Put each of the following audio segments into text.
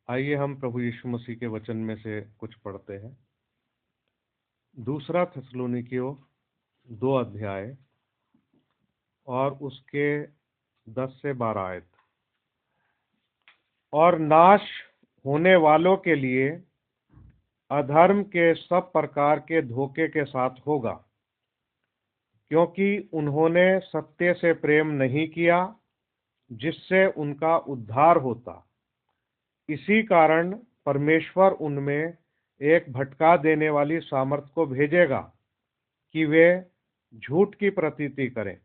आइए हम प्रभु यीशु मसीह के वचन में से कुछ पढ़ते हैं। दूसरा थिस्सलुनीकियों 2 अध्याय और उसके 10 से 12 आयत। और नाश होने वालों के लिए अधर्म के सब प्रकार के धोखे के साथ होगा, क्योंकि उन्होंने सत्य से प्रेम नहीं किया जिससे उनका उद्धार होता। इसी कारण परमेश्वर उनमें एक भटका देने वाली सामर्थ को भेजेगा कि वे झूठ की प्रतीति करें,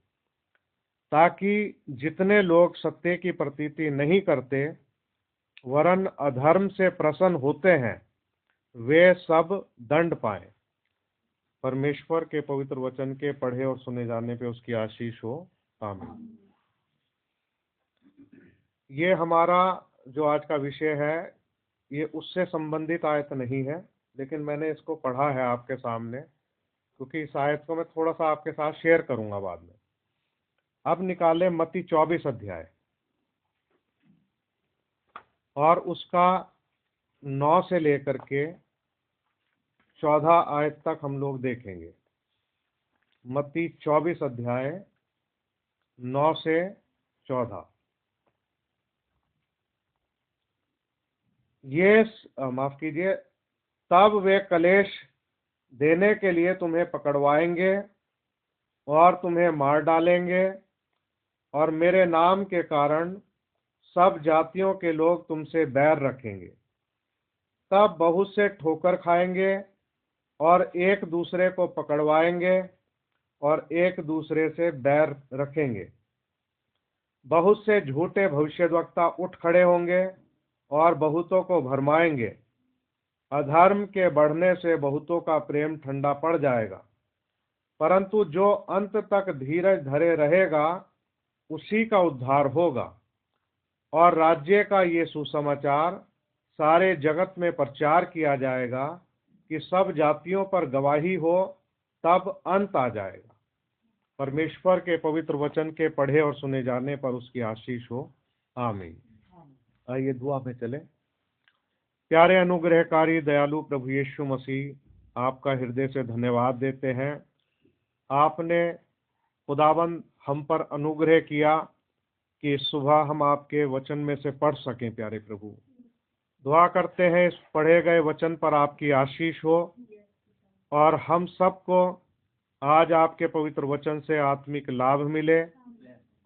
ताकि जितने लोग सत्य की प्रतीति नहीं करते वरन अधर्म से प्रसन्न होते हैं, वे सब दंड पाएं। परमेश्वर के पवित्र वचन के पढ़े और सुने जाने पे उसकी आशीष हो, आमीन। ये हमारा जो आज का विषय है ये उससे संबंधित आयत नहीं है, लेकिन मैंने इसको पढ़ा है आपके सामने क्योंकि इस आयत को मैं थोड़ा सा आपके साथ शेयर करूंगा बाद में। अब निकाले मत्ती 24 अध्याय और उसका 9 से लेकर के 14 आयत तक हम लोग देखेंगे। मत्ती 24 अध्याय 9 से 14। ये माफ कीजिए, तब वे कलेश देने के लिए तुम्हें पकड़वाएंगे और तुम्हें मार डालेंगे, और मेरे नाम के कारण सब जातियों के लोग तुमसे बैर रखेंगे। तब बहुत से ठोकर खाएंगे और एक दूसरे को पकड़वाएंगे और एक दूसरे से बैर रखेंगे। बहुत से झूठे भविष्यद्वक्ता उठ खड़े होंगे और बहुतों को भरमाएंगे। अधर्म के बढ़ने से बहुतों का प्रेम ठंडा पड़ जाएगा, परंतु जो अंत तक धीरज धरे रहेगा उसी का उद्धार होगा। और राज्य का ये सुसमाचार सारे जगत में प्रचार किया जाएगा कि सब जातियों पर गवाही हो, तब अंत आ जाएगा। परमेश्वर के पवित्र वचन के पढ़े और सुने जाने पर उसकी आशीष हो, आमीन। आइए दुआ में चले। प्यारे अनुग्रहकारी दयालु प्रभु यीशु मसीह, आपका हृदय से धन्यवाद देते हैं। आपने खुदाबंद हम पर अनुग्रह किया कि सुबह हम आपके वचन में से पढ़ सकें। प्यारे प्रभु, दुआ करते हैं इस पढ़े गए वचन पर आपकी आशीष हो और हम सबको आज आपके पवित्र वचन से आत्मिक लाभ मिले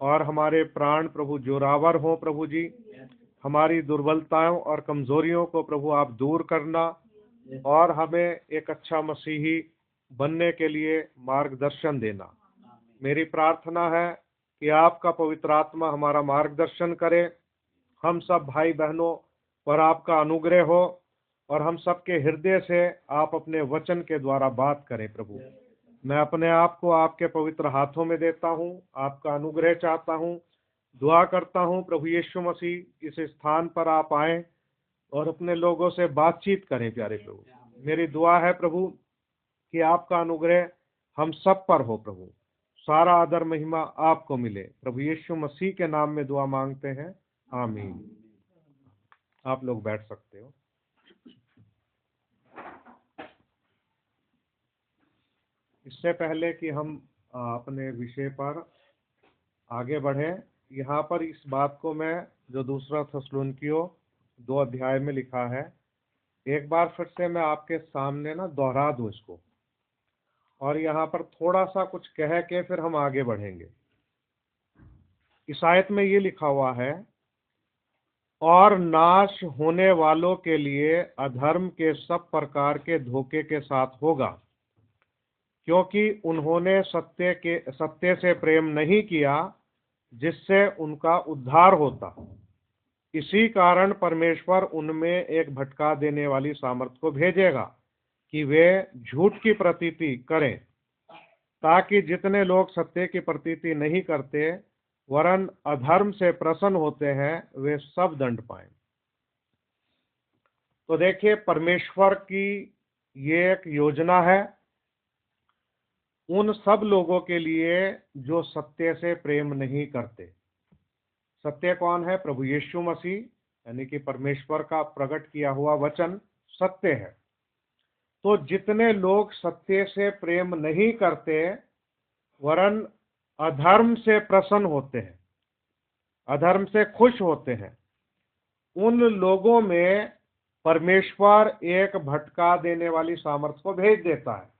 और हमारे प्राण प्रभु जोरावर हो। प्रभु जी, हमारी दुर्बलताओं और कमजोरियों को प्रभु आप दूर करना और हमें एक अच्छा मसीही बनने के लिए मार्गदर्शन देना। मेरी प्रार्थना है कि आपका पवित्र आत्मा हमारा मार्गदर्शन करे, हम सब भाई बहनों पर आपका अनुग्रह हो और हम सबके हृदय से आप अपने वचन के द्वारा बात करें। प्रभु, मैं अपने आप को आपके पवित्र हाथों में देता हूँ, आपका अनुग्रह चाहता हूँ। दुआ करता हूँ प्रभु यीशु मसीह इस स्थान पर आप आए और अपने लोगों से बातचीत करें। प्यारे प्रभु, मेरी दुआ है प्रभु कि आपका अनुग्रह हम सब पर हो। प्रभु, सारा आदर महिमा आपको मिले। प्रभु यीशु मसीह के नाम में दुआ मांगते हैं, आमीन। आप लोग बैठ सकते हो। इससे पहले कि हम अपने विषय पर आगे बढ़ें, यहाँ पर इस बात को मैं जो दूसरा थिस्सलुनीकियों 2 अध्याय में लिखा है एक बार फिर से मैं आपके सामने ना दोहरा दूं इसको, और यहाँ पर थोड़ा सा कुछ कह के फिर हम आगे बढ़ेंगे। इस आयत में ये लिखा हुआ है, और नाश होने वालों के लिए अधर्म के सब प्रकार के धोखे के साथ होगा, क्योंकि उन्होंने सत्य से प्रेम नहीं किया जिससे उनका उद्धार होता। इसी कारण परमेश्वर उनमें एक भटका देने वाली सामर्थ को भेजेगा कि वे झूठ की प्रतीति करें, ताकि जितने लोग सत्य की प्रतीति नहीं करते वरन अधर्म से प्रसन्न होते हैं, वे सब दंड पाएं। तो देखिए, परमेश्वर की ये एक योजना है उन सब लोगों के लिए जो सत्य से प्रेम नहीं करते। सत्य कौन है? प्रभु यीशु मसीह। यानी कि परमेश्वर का प्रकट किया हुआ वचन सत्य है। तो जितने लोग सत्य से प्रेम नहीं करते वरन अधर्म से प्रसन्न होते हैं, अधर्म से खुश होते हैं, उन लोगों में परमेश्वर एक भटका देने वाली सामर्थ को भेज देता है।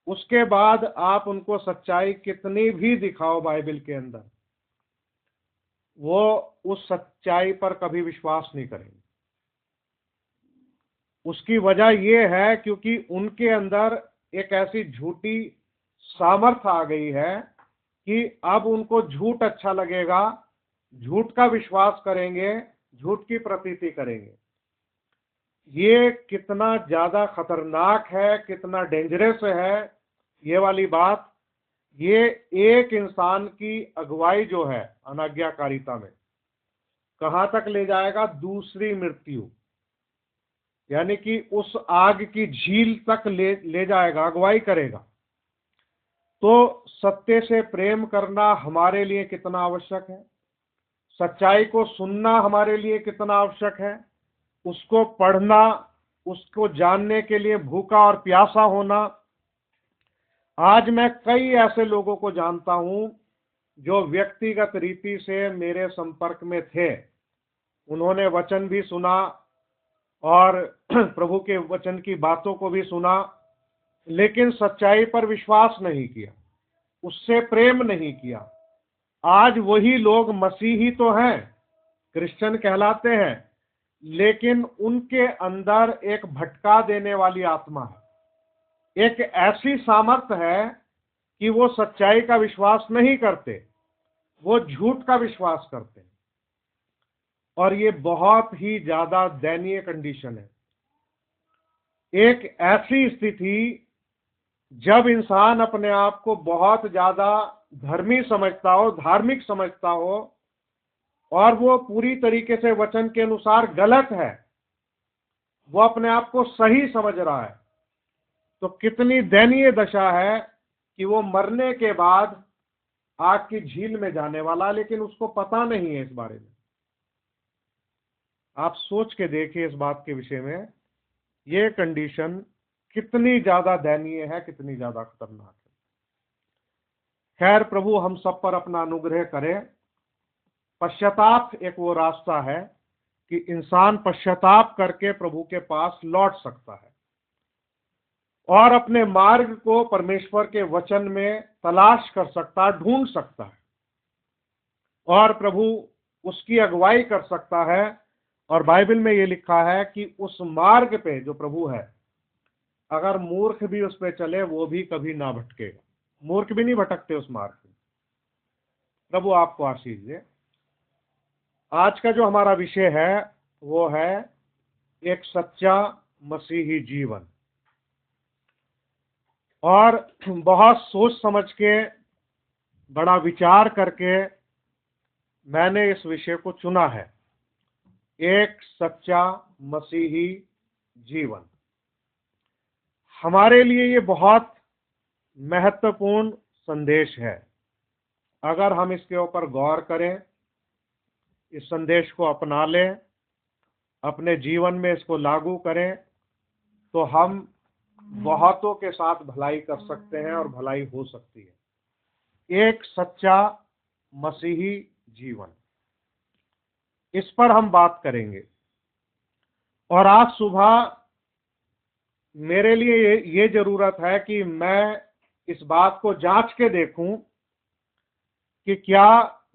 उसके बाद आप उनको सच्चाई कितनी भी दिखाओ बाइबल के अंदर, वो उस सच्चाई पर कभी विश्वास नहीं करेंगे। उसकी वजह यह है क्योंकि उनके अंदर एक ऐसी झूठी सामर्थ आ गई है कि अब उनको झूठ अच्छा लगेगा, झूठ का विश्वास करेंगे, झूठ की प्रतीति करेंगे। ये कितना ज्यादा खतरनाक है, कितना डेंजरस है ये वाली बात। ये एक इंसान की अगुवाई जो है अनाज्ञाकारिता में कहां तक ले जाएगा? दूसरी मृत्यु, यानी कि उस आग की झील तक ले जाएगा, अगुवाई करेगा। तो सत्य से प्रेम करना हमारे लिए कितना आवश्यक है, सच्चाई को सुनना हमारे लिए कितना आवश्यक है, उसको पढ़ना, उसको जानने के लिए भूखा और प्यासा होना। आज मैं कई ऐसे लोगों को जानता हूं जो व्यक्तिगत रीति से मेरे संपर्क में थे। उन्होंने वचन भी सुना और प्रभु के वचन की बातों को भी सुना, लेकिन सच्चाई पर विश्वास नहीं किया, उससे प्रेम नहीं किया। आज वही लोग मसीही तो हैं, क्रिश्चियन कहलाते हैं, लेकिन उनके अंदर एक भटका देने वाली आत्मा है, एक ऐसी सामर्थ है कि वो सच्चाई का विश्वास नहीं करते, वो झूठ का विश्वास करते हैं। और ये बहुत ही ज्यादा दयनीय कंडीशन है। एक ऐसी स्थिति जब इंसान अपने आप को बहुत ज्यादा धर्मी समझता हो, धार्मिक समझता हो, और वो पूरी तरीके से वचन के अनुसार गलत है, वो अपने आप को सही समझ रहा है, तो कितनी दयनीय दशा है कि वो मरने के बाद आग की झील में जाने वाला, लेकिन उसको पता नहीं है इस बारे में। आप सोच के देखिए इस बात के विषय में, ये कंडीशन कितनी ज्यादा दयनीय है, कितनी ज्यादा खतरनाक है। खैर, प्रभु हम सब पर अपना अनुग्रह करे। पश्चाताप एक वो रास्ता है कि इंसान पश्चाताप करके प्रभु के पास लौट सकता है और अपने मार्ग को परमेश्वर के वचन में तलाश कर सकता है, ढूंढ सकता है, और प्रभु उसकी अगुवाई कर सकता है। और बाइबल में ये लिखा है कि उस मार्ग पे जो प्रभु है, अगर मूर्ख भी उस पे चले वो भी कभी ना भटकेगा। मूर्ख भी नहीं भटकते उस मार्ग पे। प्रभु आपको आशीष दे। आज का जो हमारा विषय है वो है एक सच्चा मसीही जीवन। और बहुत सोच समझ के, बड़ा विचार करके मैंने इस विषय को चुना है, एक सच्चा मसीही जीवन। हमारे लिए ये बहुत महत्वपूर्ण संदेश है। अगर हम इसके ऊपर गौर करें, इस संदेश को अपना लें, अपने जीवन में इसको लागू करें, तो हम बहुतों के साथ भलाई कर सकते हैं और भलाई हो सकती है। एक सच्चा मसीही जीवन, इस पर हम बात करेंगे। और आज सुबह मेरे लिए ये जरूरत है कि मैं इस बात को जांच के देखूं कि क्या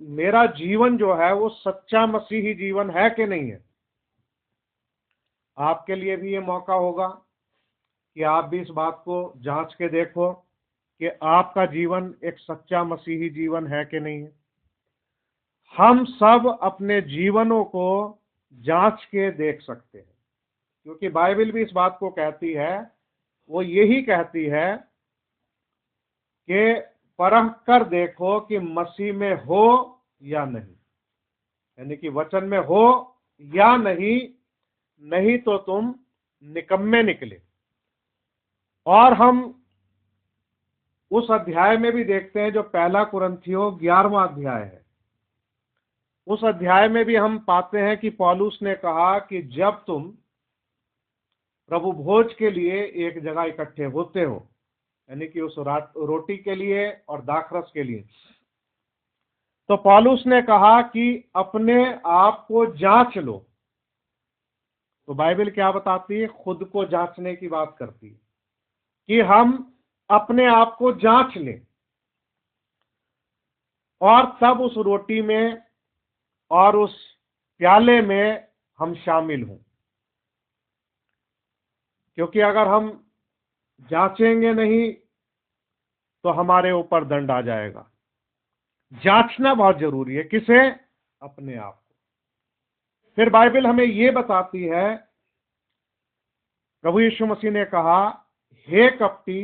मेरा जीवन जो है वो सच्चा मसीही जीवन है कि नहीं है। आपके लिए भी ये मौका होगा कि आप भी इस बात को जांच के देखो कि आपका जीवन एक सच्चा मसीही जीवन है कि नहीं है। हम सब अपने जीवनों को जांच के देख सकते हैं, क्योंकि बाइबल भी इस बात को कहती है, वो यही कहती है कि परख कर देखो कि मसीह में हो या नहीं, यानी कि वचन में हो या नहीं, नहीं तो तुम निकम्मे निकले। और हम उस अध्याय में भी देखते हैं जो पहला कुरिन्थियों 11वां अध्याय है, उस अध्याय में भी हम पाते हैं कि पौलुस ने कहा कि जब तुम प्रभु भोज के लिए एक जगह इकट्ठे होते हो, यानी कि उस रोटी के लिए और दाखरस के लिए, तो पौलुस ने कहा कि अपने आप को जांच लो। तो बाइबल क्या बताती है? खुद को जांचने की बात करती है कि हम अपने आप को जांच लें और तब उस रोटी में और उस प्याले में हम शामिल हों। क्योंकि अगर हम जांचेंगे नहीं तो हमारे ऊपर दंड आ जाएगा। जांचना बहुत जरूरी है। किसे? अपने आप को। फिर बाइबल हमें यह बताती है, प्रभु यीशु मसीह ने कहा, हे कपटी,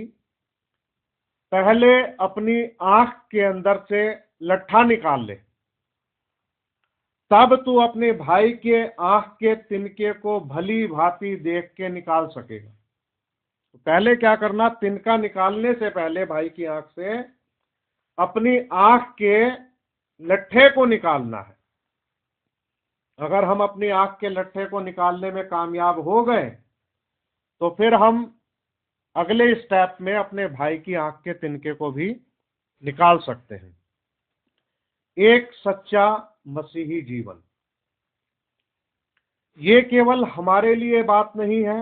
पहले अपनी आंख के अंदर से लट्ठा निकाल ले, तब तू अपने भाई के आंख के तिनके को भली भांति देख के निकाल सकेगा। तो पहले क्या करना? तिनका निकालने से पहले भाई की आंख से अपनी आंख के लट्ठे को निकालना है। अगर हम अपनी आंख के लट्ठे को निकालने में कामयाब हो गए तो फिर हम अगले स्टेप में अपने भाई की आंख के तिनके को भी निकाल सकते हैं। एक सच्चा मसीही जीवन, ये केवल हमारे लिए बात नहीं है,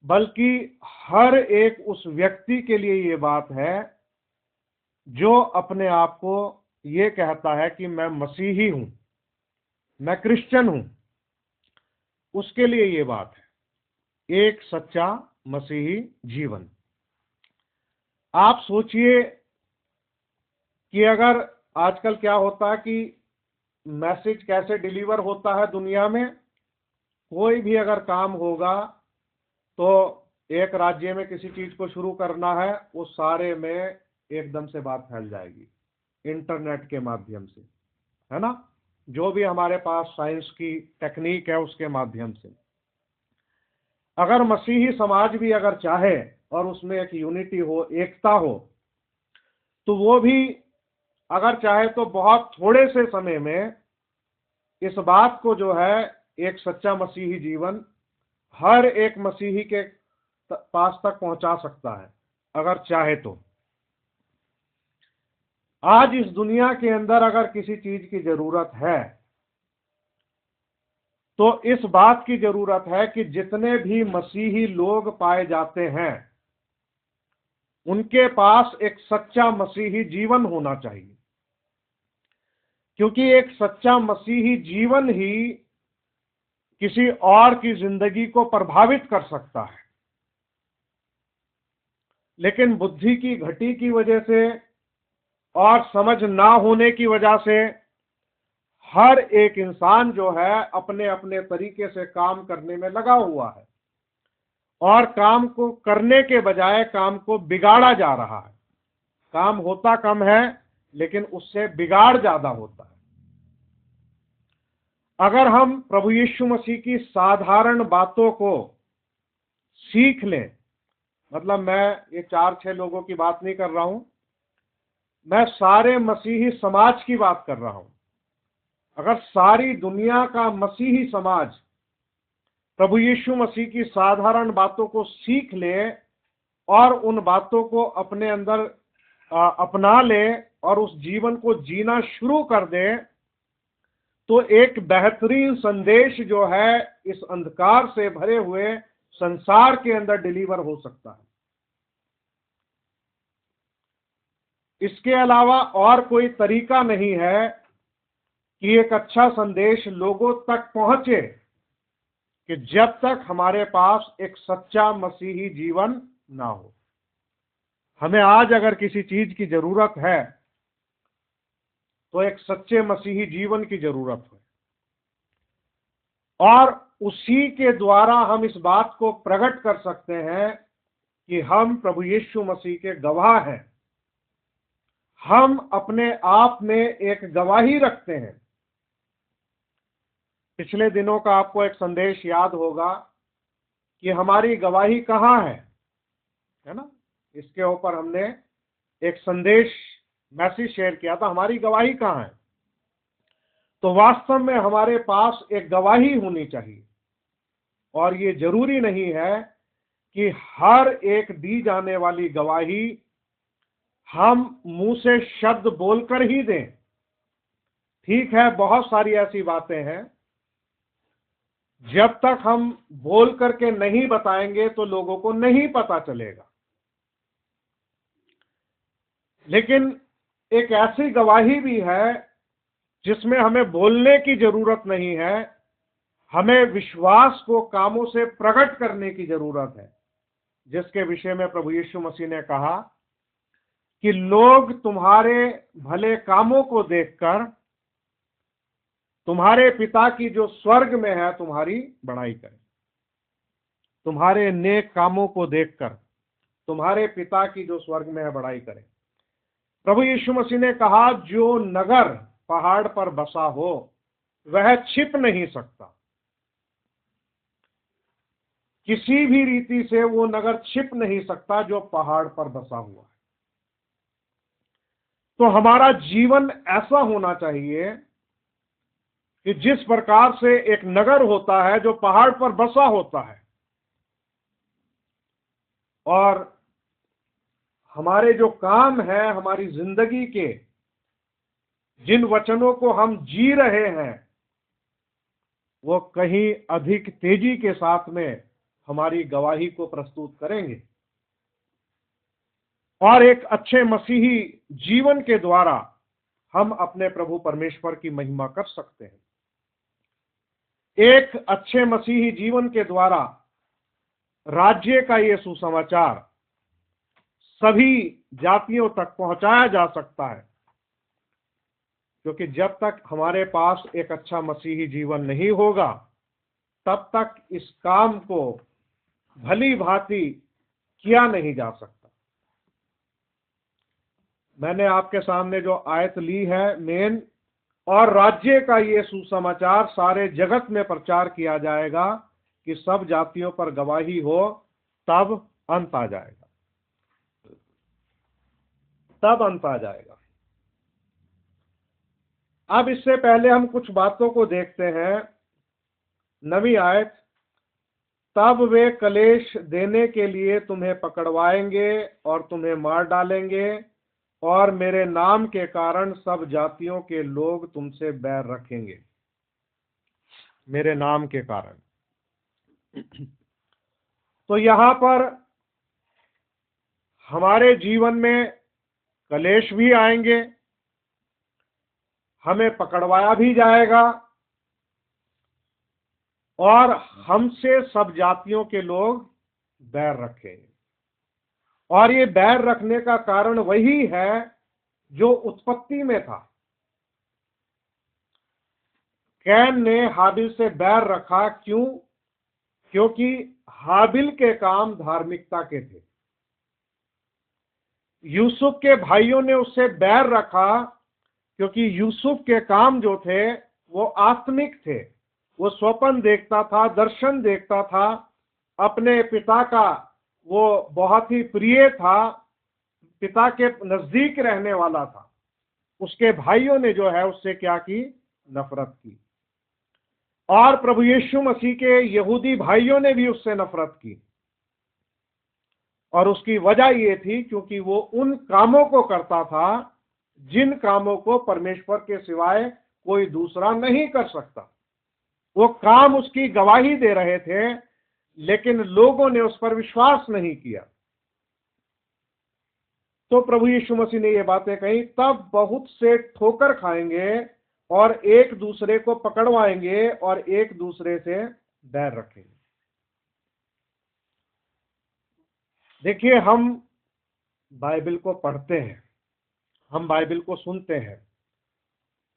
बल्कि हर एक उस व्यक्ति के लिए ये बात है जो अपने आप को ये कहता है कि मैं मसीही हूं, मैं क्रिश्चियन हूं। उसके लिए ये बात है, एक सच्चा मसीही जीवन। आप सोचिए कि अगर आजकल क्या होता है कि मैसेज कैसे डिलीवर होता है दुनिया में, कोई भी अगर काम होगा तो एक राज्य में किसी चीज को शुरू करना है, वो सारे में एकदम से बात फैल जाएगी इंटरनेट के माध्यम से, है ना? जो भी हमारे पास साइंस की टेक्निक है उसके माध्यम से। अगर मसीही समाज भी अगर चाहे और उसमें एक यूनिटी हो, एकता हो, तो वो भी अगर चाहे तो बहुत थोड़े से समय में इस बात को जो है एक सच्चा मसीही जीवन हर एक मसीही के पास तक पहुंचा सकता है, अगर चाहे तो। आज इस दुनिया के अंदर अगर किसी चीज की जरूरत है तो इस बात की जरूरत है कि जितने भी मसीही लोग पाए जाते हैं उनके पास एक सच्चा मसीही जीवन होना चाहिए, क्योंकि एक सच्चा मसीही जीवन ही किसी और की जिंदगी को प्रभावित कर सकता है। लेकिन बुद्धि की घटी की वजह से और समझ ना होने की वजह से हर एक इंसान जो है अपने अपने तरीके से काम करने में लगा हुआ है और काम को करने के बजाय काम को बिगाड़ा जा रहा है। काम होता कम है लेकिन उससे बिगाड़ ज्यादा होता है। अगर हम प्रभु यीशु मसीह की साधारण बातों को सीख लें, मतलब मैं ये 4-6 लोगों की बात नहीं कर रहा हूं, मैं सारे मसीही समाज की बात कर रहा हूं। अगर सारी दुनिया का मसीही समाज प्रभु यीशु मसीह की साधारण बातों को सीख ले और उन बातों को अपने अंदर अपना ले और उस जीवन को जीना शुरू कर दे, तो एक बेहतरीन संदेश जो है इस अंधकार से भरे हुए संसार के अंदर डिलीवर हो सकता है। इसके अलावा और कोई तरीका नहीं है कि एक अच्छा संदेश लोगों तक पहुंचे कि जब तक हमारे पास एक सच्चा मसीही जीवन ना हो। हमें आज अगर किसी चीज की जरूरत है तो एक सच्चे मसीही जीवन की जरूरत है, और उसी के द्वारा हम इस बात को प्रकट कर सकते हैं कि हम प्रभु यीशु मसीह के गवाह हैं। हम अपने आप में एक गवाही रखते हैं। पिछले दिनों का आपको एक संदेश याद होगा कि हमारी गवाही कहाँ है ना? इसके ऊपर हमने एक संदेश मैसेज शेयर किया था, हमारी गवाही कहाँ है। तो वास्तव में हमारे पास एक गवाही होनी चाहिए। और ये जरूरी नहीं है कि हर एक दी जाने वाली गवाही हम मुंह से शब्द बोलकर ही दें। ठीक है, बहुत सारी ऐसी बातें हैं जब तक हम बोल करके नहीं बताएंगे तो लोगों को नहीं पता चलेगा। लेकिन एक ऐसी गवाही भी है जिसमें हमें बोलने की जरूरत नहीं है, हमें विश्वास को कामों से प्रकट करने की जरूरत है, जिसके विषय में प्रभु यीशु मसीह ने कहा कि लोग तुम्हारे भले कामों को देखकर तुम्हारे पिता की जो स्वर्ग में है तुम्हारी बड़ाई करें। तुम्हारे नेक कामों को देखकर तुम्हारे पिता की जो स्वर्ग में है बड़ाई करें। प्रभु यीशु मसीह ने कहा, जो नगर पहाड़ पर बसा हो वह छिप नहीं सकता। किसी भी रीति से वो नगर छिप नहीं सकता जो पहाड़ पर बसा हुआ है। तो हमारा जीवन ऐसा होना चाहिए कि जिस प्रकार से एक नगर होता है जो पहाड़ पर बसा होता है, और हमारे जो काम है, हमारी जिंदगी के जिन वचनों को हम जी रहे हैं, वो कहीं अधिक तेजी के साथ में हमारी गवाही को प्रस्तुत करेंगे और एक अच्छे मसीही जीवन के द्वारा हम अपने प्रभु परमेश्वर की महिमा कर सकते हैं। एक अच्छे मसीही जीवन के द्वारा राज्य का ये सुसमाचार सभी जातियों तक पहुंचाया जा सकता है, क्योंकि जब तक हमारे पास एक अच्छा मसीही जीवन नहीं होगा तब तक इस काम को भली भांति किया नहीं जा सकता। मैंने आपके सामने जो आयत ली है मेन, और राज्य का ये सुसमाचार सारे जगत में प्रचार किया जाएगा कि सब जातियों पर गवाही हो, तब अंत आ जाएगा, तब अंत आ जाएगा। अब इससे पहले हम कुछ बातों को देखते हैं। 9वीं आयत, तब वे कलेश देने के लिए तुम्हें पकड़वाएंगे और तुम्हें मार डालेंगे, और मेरे नाम के कारण सब जातियों के लोग तुमसे बैर रखेंगे। मेरे नाम के कारण। तो यहां पर हमारे जीवन में कलेश भी आएंगे, हमें पकड़वाया भी जाएगा, और हमसे सब जातियों के लोग बैर रखेंगे। और ये बैर रखने का कारण वही है जो उत्पत्ति में था। कैन ने हाबिल से बैर रखा, क्यों? क्योंकि हाबिल के काम धार्मिकता के थे। यूसुफ के भाइयों ने उससे बैर रखा क्योंकि यूसुफ के काम जो थे वो आत्मिक थे। वो स्वप्न देखता था, दर्शन देखता था, अपने पिता का वो बहुत ही प्रिय था, पिता के नजदीक रहने वाला था। उसके भाइयों ने जो है उससे क्या की? नफरत की। और प्रभु यीशु मसीह के यहूदी भाइयों ने भी उससे नफरत की, और उसकी वजह ये थी क्योंकि वो उन कामों को करता था जिन कामों को परमेश्वर के सिवाय कोई दूसरा नहीं कर सकता। वो काम उसकी गवाही दे रहे थे, लेकिन लोगों ने उस पर विश्वास नहीं किया। तो प्रभु यीशु मसीह ने ये बातें कही, तब बहुत से ठोकर खाएंगे और एक दूसरे को पकड़वाएंगे और एक दूसरे से बैर रखेंगे। देखिए, हम बाइबल को पढ़ते हैं, हम बाइबल को सुनते हैं,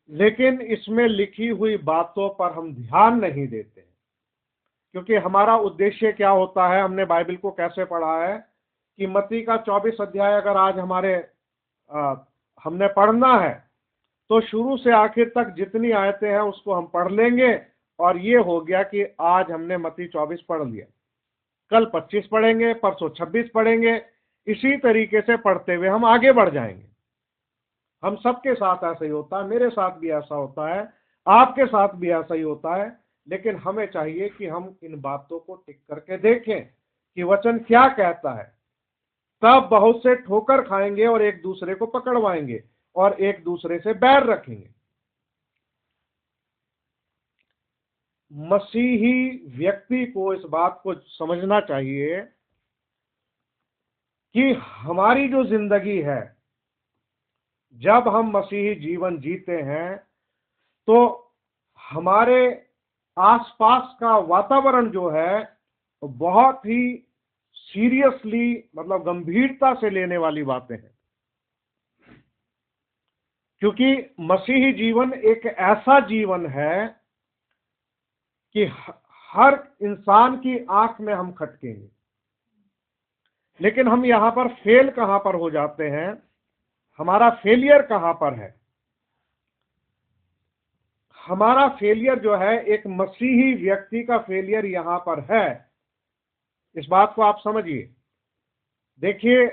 लेकिन इसमें लिखी हुई बातों पर हम ध्यान नहीं देते, क्योंकि हमारा उद्देश्य क्या होता है? हमने बाइबल को कैसे पढ़ा है कि मत्ती का 24 अध्याय अगर आज हमने पढ़ना है तो शुरू से आखिर तक जितनी आयतें हैं उसको हम पढ़ लेंगे, और ये हो गया कि आज हमने मत्ती 24 पढ़ लिया, कल 25 पढ़ेंगे, परसों 26 पढ़ेंगे। इसी तरीके से पढ़ते हुए हम आगे बढ़ जाएंगे। हम सबके साथ ऐसा ही होता है, मेरे साथ भी ऐसा होता है। आपके साथ भी ऐसा ही होता है, लेकिन हमें चाहिए कि हम इन बातों को टिक करके देखें कि वचन क्या कहता है। तब बहुत से ठोकर खाएंगे और एक दूसरे को पकड़वाएंगे और एक दूसरे से बैर रखेंगे। मसीही व्यक्ति को इस बात को समझना चाहिए कि हमारी जो जिंदगी है, जब हम मसीही जीवन जीते हैं तो हमारे आसपास का वातावरण जो है बहुत ही सीरियसली, मतलब गंभीरता से लेने वाली बातें हैं, क्योंकि मसीही जीवन एक ऐसा जीवन है कि हर इंसान की आंख में हम खटकेंगे। लेकिन हम यहां पर फेल कहां पर हो जाते हैं, हमारा फेलियर कहां पर है? हमारा फेलियर जो है, एक मसीही व्यक्ति का फेलियर यहां पर है। इस बात को आप समझिए। देखिए,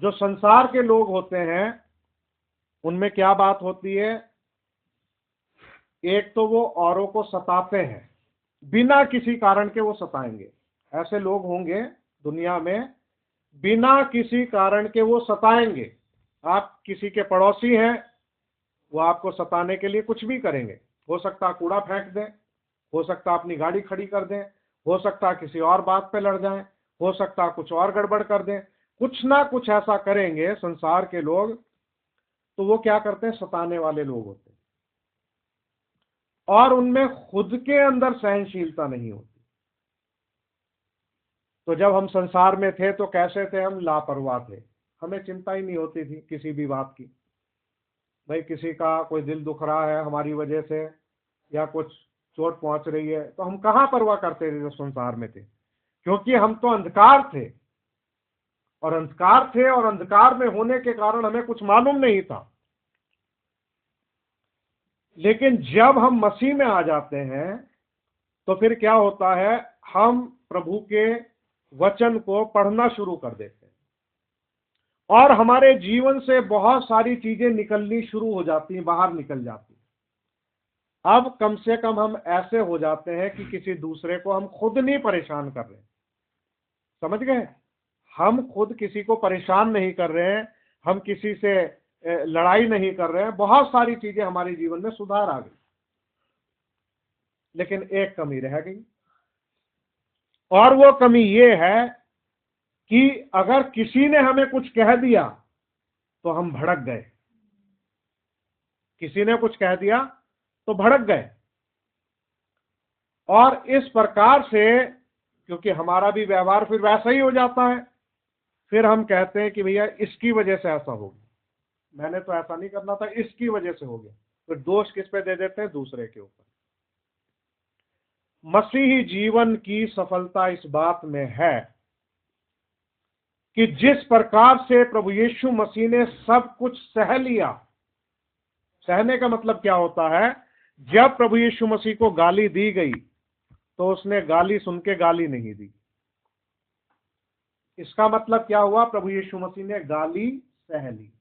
जो संसार के लोग होते हैं उनमें क्या बात होती है, एक तो वो औरों को सताते हैं, बिना किसी कारण के वो सताएंगे। ऐसे लोग होंगे दुनिया में, बिना किसी कारण के वो सताएंगे। आप किसी के पड़ोसी हैं, वो आपको सताने के लिए कुछ भी करेंगे। हो सकता है कूड़ा फेंक दें, हो सकता है अपनी गाड़ी खड़ी कर दें, हो सकता है किसी और बात पे लड़ जाएं, हो सकता है कुछ और गड़बड़ कर दें, कुछ ना कुछ ऐसा करेंगे संसार के लोग। तो वो क्या करते हैं, सताने वाले लोग होते हैं, और उनमें खुद के अंदर सहनशीलता नहीं होती। तो जब हम संसार में थे तो कैसे थे, हम लापरवाह थे, हमें चिंता ही नहीं होती थी किसी भी बात की। भाई किसी का कोई दिल दुख रहा है हमारी वजह से, या कुछ चोट पहुंच रही है, तो हम कहां परवाह करते थे जब संसार में थे, क्योंकि हम तो अंधकार थे, और अंधकार में होने के कारण हमें कुछ मालूम नहीं था। लेकिन जब हम मसीह में आ जाते हैं तो फिर क्या होता है, हम प्रभु के वचन को पढ़ना शुरू कर देते हैं, और हमारे जीवन से बहुत सारी चीजें निकलनी शुरू हो जाती हैं, बाहर निकल जाती हैं। अब कम से कम हम ऐसे हो जाते हैं कि किसी दूसरे को हम खुद नहीं परेशान कर रहे हैं। समझ गए? हम खुद किसी को परेशान नहीं कर रहे हैं, हम किसी से लड़ाई नहीं कर रहे हैं। बहुत सारी चीजें हमारे जीवन में सुधार आ गई, लेकिन एक कमी रह गई, और वो कमी ये है कि अगर किसी ने हमें कुछ कह दिया तो हम भड़क गए। किसी ने कुछ कह दिया तो भड़क गए, और इस प्रकार से, क्योंकि हमारा भी व्यवहार फिर वैसा ही हो जाता है, फिर हम कहते हैं कि भैया इसकी वजह से ऐसा हो गया, मैंने तो ऐसा नहीं करना था, इसकी वजह से हो गया। फिर दोष किस पे दे देते हैं, दूसरे के ऊपर। मसीही जीवन की सफलता इस बात में है कि जिस प्रकार से प्रभु यीशु मसीह ने सब कुछ सह लिया। सहने का मतलब क्या होता है, जब प्रभु यीशु मसीह को गाली दी गई तो उसने गाली सुन के गाली नहीं दी। इसका मतलब क्या हुआ, प्रभु यीशु मसीह ने गाली सह ली।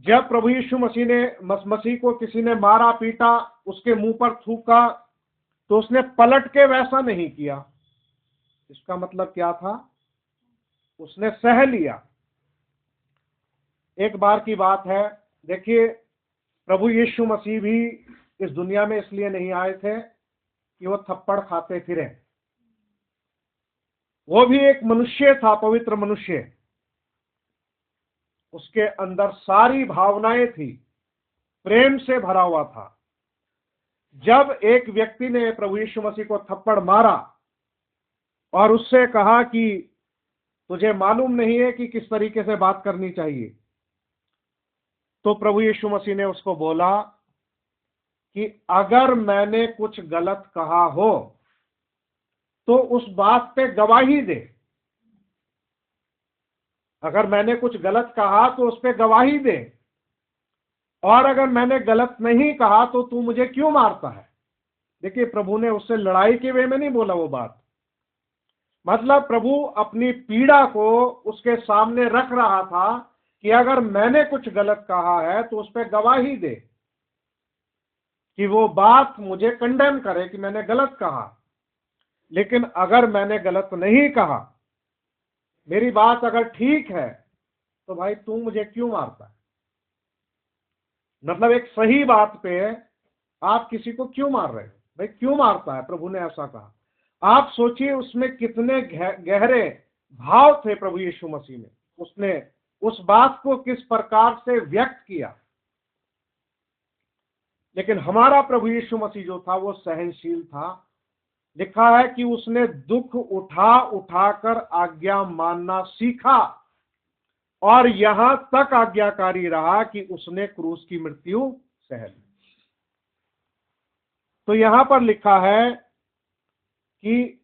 जब प्रभु यीशु मसीह को किसी ने मारा पीटा, उसके मुंह पर थूका, तो उसने पलट के वैसा नहीं किया। इसका मतलब क्या था, उसने सह लिया। एक बार की बात है, देखिए, प्रभु यीशु मसीह भी इस दुनिया में इसलिए नहीं आए थे कि वो थप्पड़ खाते फिरे। वो भी एक मनुष्य था, पवित्र मनुष्य। उसके अंदर सारी भावनाएं थी, प्रेम से भरा हुआ था। जब एक व्यक्ति ने प्रभु यीशु मसीह को थप्पड़ मारा और उससे कहा कि तुझे मालूम नहीं है कि किस तरीके से बात करनी चाहिए, तो प्रभु यीशु मसीह ने उसको बोला कि अगर मैंने कुछ गलत कहा हो तो उस बात पे गवाही दे। अगर मैंने कुछ गलत कहा तो उस पे गवाही दे, और अगर मैंने गलत नहीं कहा तो तू मुझे क्यों मारता है। देखिए, प्रभु ने उससे लड़ाई के वे में नहीं बोला वो बात। मतलब प्रभु अपनी पीड़ा को उसके सामने रख रहा था कि अगर मैंने कुछ गलत कहा है तो उस पर गवाही दे, कि वो बात मुझे कंडेम करे कि मैंने गलत कहा। लेकिन अगर मैंने गलत नहीं कहा, मेरी बात अगर ठीक है, तो भाई तू मुझे क्यों मारता है? मतलब एक सही बात पे आप किसी को क्यों मार रहे हो? भाई क्यों मारता है? प्रभु ने ऐसा कहा। आप सोचिए उसमें कितने गहरे भाव थे प्रभु यीशु मसीह में। उसने उस बात को किस प्रकार से व्यक्त किया। लेकिन हमारा प्रभु यीशु मसीह जो था वो सहनशील था। लिखा है कि उसने दुख उठा उठाकर आज्ञा मानना सीखा, और यहां तक आज्ञाकारी रहा कि उसने क्रूस की मृत्यु सह ली। तो यहां पर लिखा है कि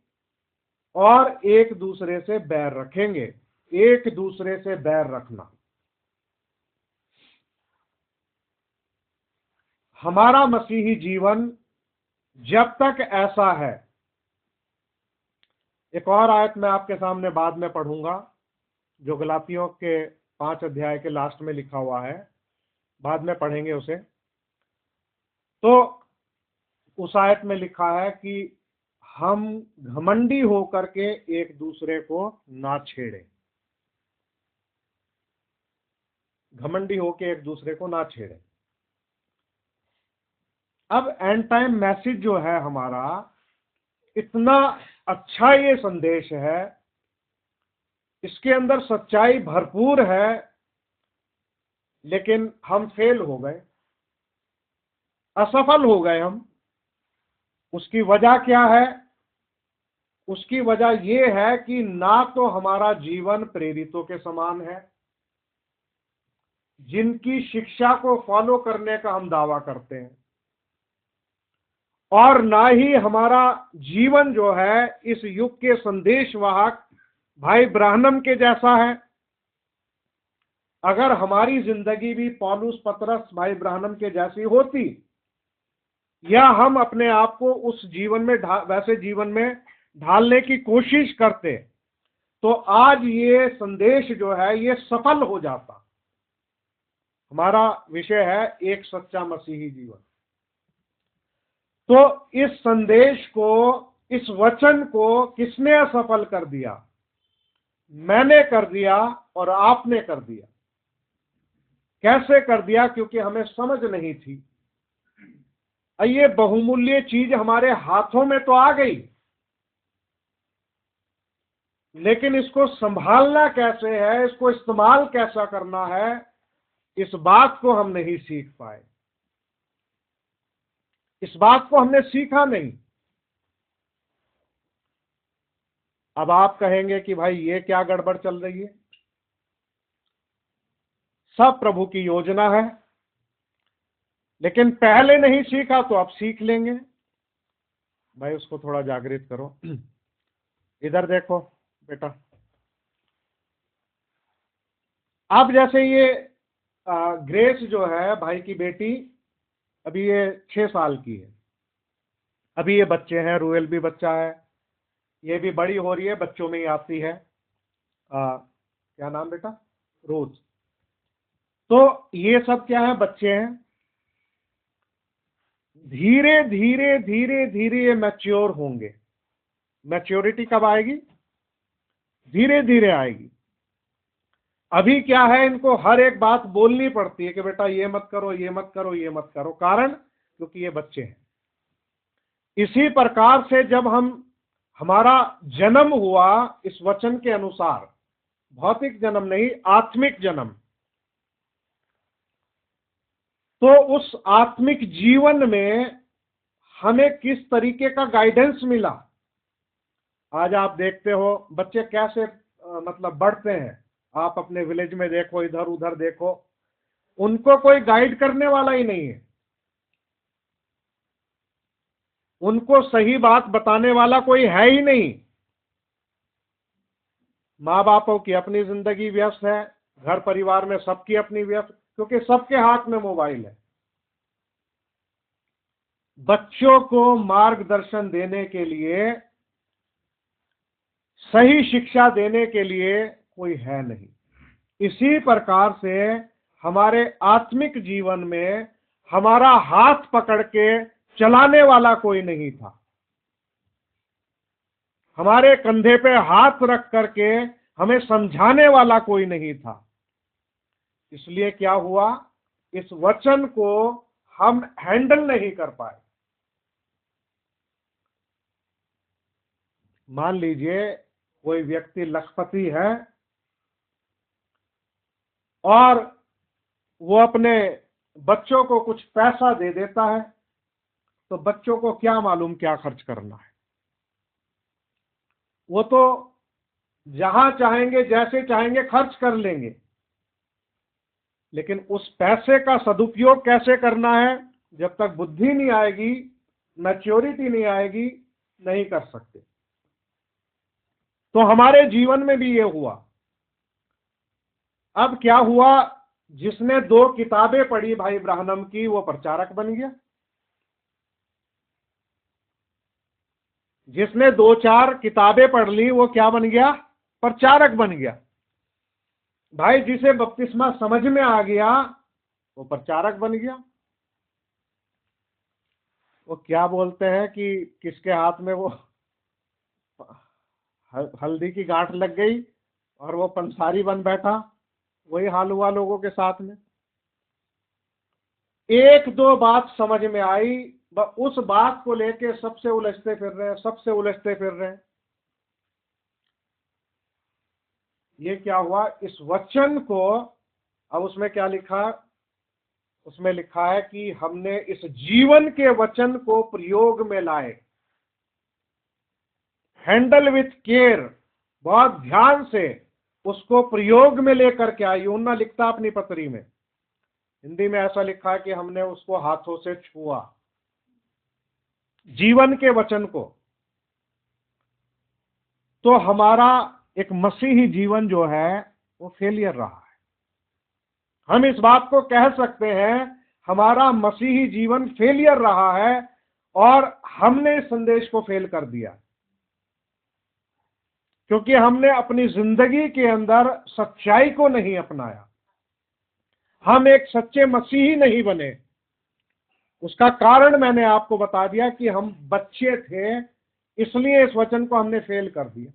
और एक दूसरे से बैर रखेंगे। एक दूसरे से बैर रखना, हमारा मसीही जीवन जब तक ऐसा है। एक और आयत मैं आपके सामने बाद में पढ़ूंगा, जो गलातियों के 5 अध्याय के लास्ट में लिखा हुआ है, बाद में पढ़ेंगे उसे। तो उस आयत में लिखा है कि हम घमंडी होकर के एक दूसरे को ना छेड़े। घमंडी होकर एक दूसरे को ना छेड़े। अब एंड टाइम मैसेज जो है हमारा, इतना अच्छा ये संदेश है, इसके अंदर सच्चाई भरपूर है, लेकिन हम फेल हो गए, असफल हो गए हम। उसकी वजह क्या है? उसकी वजह यह है कि ना तो हमारा जीवन प्रेरितों के समान है, जिनकी शिक्षा को फॉलो करने का हम दावा करते हैं, और ना ही हमारा जीवन जो है इस युग के संदेशवाहक भाई ब्राह्मण के जैसा है। अगर हमारी जिंदगी भी पौलुस पतरस भाई ब्राह्मण के जैसी होती, या हम अपने आप को उस जीवन में वैसे जीवन में ढालने की कोशिश करते, तो आज ये संदेश जो है ये सफल हो जाता। हमारा विषय है एक सच्चा मसीही जीवन। तो इस संदेश को, इस वचन को किसने असफल कर दिया? मैंने कर दिया और आपने कर दिया। कैसे कर दिया? क्योंकि हमें समझ नहीं थी। ये बहुमूल्य चीज हमारे हाथों में तो आ गई, लेकिन इसको संभालना कैसे है, इसको इस्तेमाल कैसा करना है, इस बात को हम नहीं सीख पाए। इस बात को हमने सीखा नहीं। अब आप कहेंगे कि भाई ये क्या गड़बड़ चल रही है? सब प्रभु की योजना है, लेकिन पहले नहीं सीखा तो अब सीख लेंगे। भाई उसको थोड़ा जागृत करो। इधर देखो बेटा। अब जैसे ये ग्रेस जो है भाई की बेटी, अभी ये 6 साल की है। अभी ये बच्चे हैं, रूएल भी बच्चा है, ये भी बड़ी हो रही है, बच्चों में ही आती है। क्या नाम बेटा? रोज। तो ये सब क्या है? बच्चे हैं। धीरे धीरे धीरे धीरे ये मैच्योर होंगे। मैच्योरिटी कब आएगी? धीरे धीरे आएगी। अभी क्या है, इनको हर एक बात बोलनी पड़ती है कि बेटा ये मत करो, ये मत करो, ये मत करो। कारण क्योंकि ये बच्चे हैं। इसी प्रकार से जब हमारा जन्म हुआ इस वचन के अनुसार, भौतिक जन्म नहीं, आत्मिक जन्म, तो उस आत्मिक जीवन में हमें किस तरीके का गाइडेंस मिला? आज आप देखते हो बच्चे कैसे मतलब बढ़ते हैं। आप अपने विलेज में देखो, इधर उधर देखो, उनको कोई गाइड करने वाला ही नहीं है। उनको सही बात बताने वाला कोई है ही नहीं। माँ बापों की अपनी जिंदगी व्यस्त है, घर परिवार में सबकी अपनी व्यस्त, क्योंकि सबके हाथ में मोबाइल है। बच्चों को मार्गदर्शन देने के लिए, सही शिक्षा देने के लिए कोई है नहीं। इसी प्रकार से हमारे आत्मिक जीवन में हमारा हाथ पकड़ के चलाने वाला कोई नहीं था, हमारे कंधे पे हाथ रख करके हमें समझाने वाला कोई नहीं था। इसलिए क्या हुआ, इस वचन को हम हैंडल नहीं कर पाए। मान लीजिए कोई व्यक्ति लखपति है और वो अपने बच्चों को कुछ पैसा दे देता है, तो बच्चों को क्या मालूम क्या खर्च करना है। वो तो जहां चाहेंगे जैसे चाहेंगे खर्च कर लेंगे, लेकिन उस पैसे का सदुपयोग कैसे करना है, जब तक बुद्धि नहीं आएगी, मैच्योरिटी नहीं आएगी, नहीं कर सकते। तो हमारे जीवन में भी ये हुआ। अब क्या हुआ, जिसने 2 किताबें पढ़ी भाई ब्राह्मणम की, वो प्रचारक बन गया। जिसने 2-4 किताबें पढ़ ली, वो क्या बन गया, प्रचारक बन गया। भाई जिसे बपतिस्मा समझ में आ गया, वो प्रचारक बन गया। वो क्या बोलते हैं कि किसके हाथ में वो हल्दी की गांठ लग गई और वो पंसारी बन बैठा, वही हाल हुआ लोगों के साथ में। 1-2 बात समझ में आई, उस बात को लेके सबसे उलझते फिर रहे हैं, सबसे उलझते फिर रहे हैं। ये क्या हुआ, इस वचन को, अब उसमें क्या लिखा, उसमें लिखा है कि हमने इस जीवन के वचन को प्रयोग में लाए, हैंडल विथ केयर, बहुत ध्यान से उसको प्रयोग में लेकर के आए। यूहन्ना लिखता अपनी पत्री में, हिंदी में ऐसा लिखा है कि हमने उसको हाथों से छुआ, जीवन के वचन को। तो हमारा एक मसीही जीवन जो है वो फेलियर रहा है। हम इस बात को कह सकते हैं, हमारा मसीही जीवन फेलियर रहा है और हमने इस संदेश को फेल कर दिया, क्योंकि हमने अपनी जिंदगी के अंदर सच्चाई को नहीं अपनाया। हम एक सच्चे मसीही नहीं बने। उसका कारण मैंने आपको बता दिया कि हम बच्चे थे, इसलिए इस वचन को हमने फेल कर दिया।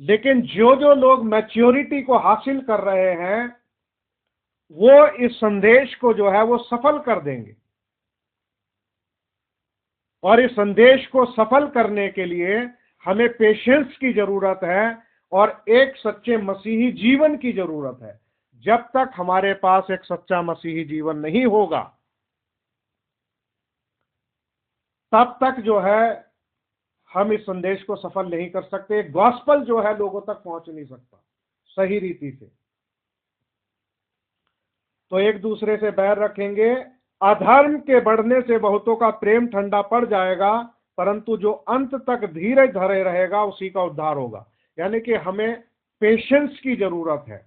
लेकिन जो जो लोग मैच्योरिटी को हासिल कर रहे हैं, वो इस संदेश को जो है वो सफल कर देंगे। और इस संदेश को सफल करने के लिए हमें पेशेंस की जरूरत है और एक सच्चे मसीही जीवन की जरूरत है। जब तक हमारे पास एक सच्चा मसीही जीवन नहीं होगा, तब तक जो है हम इस संदेश को सफल नहीं कर सकते। गॉस्पल जो है लोगों तक पहुंच नहीं सकता सही रीति से। तो एक दूसरे से बैर रखेंगे, अधर्म के बढ़ने से बहुतों का प्रेम ठंडा पड़ जाएगा, परंतु जो अंत तक धीरज धरे रहेगा उसी का उद्धार होगा। यानी कि हमें पेशेंस की जरूरत है।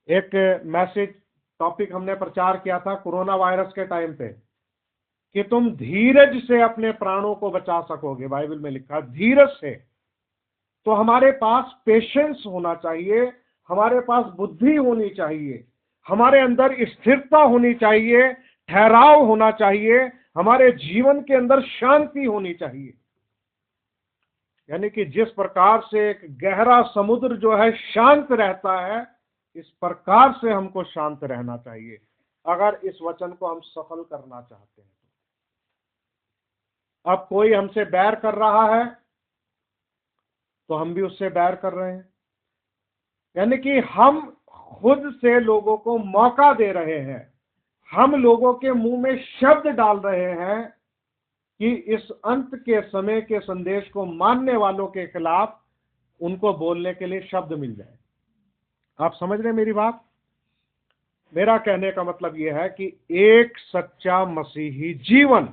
एक मैसेज टॉपिक हमने प्रचार किया था कोरोना वायरस के टाइम पे, कि तुम धीरज से अपने प्राणों को बचा सकोगे। बाइबल में लिखा धीरज से। तो हमारे पास पेशेंस होना चाहिए, हमारे पास बुद्धि होनी चाहिए, हमारे अंदर स्थिरता होनी चाहिए, ठहराव होना चाहिए, हमारे जीवन के अंदर शांति होनी चाहिए। यानी कि जिस प्रकार से एक गहरा समुद्र जो है शांत रहता है, इस प्रकार से हमको शांत रहना चाहिए अगर इस वचन को हम सफल करना चाहते हैं। अब कोई हमसे बैर कर रहा है तो हम भी उससे बैर कर रहे हैं। यानी कि हम खुद से लोगों को मौका दे रहे हैं, हम लोगों के मुंह में शब्द डाल रहे हैं कि इस अंत के समय के संदेश को मानने वालों के खिलाफ उनको बोलने के लिए शब्द मिल जाए। आप समझ रहे हैं मेरी बात? मेरा कहने का मतलब यह है कि एक सच्चा मसीही जीवन,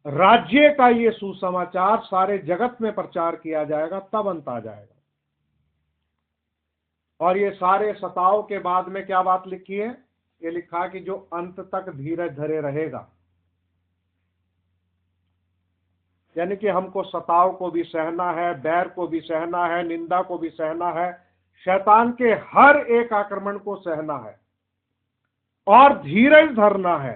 राज्य का ये सुसमाचार सारे जगत में प्रचार किया जाएगा, तब अंत आ जाएगा। और ये सारे सताव के बाद में क्या बात लिखी है? ये लिखा है कि जो अंत तक धीरज धरे रहेगा। यानी कि हमको सताव को भी सहना है, बैर को भी सहना है, निंदा को भी सहना है, शैतान के हर एक आक्रमण को सहना है और धीरज धरना है।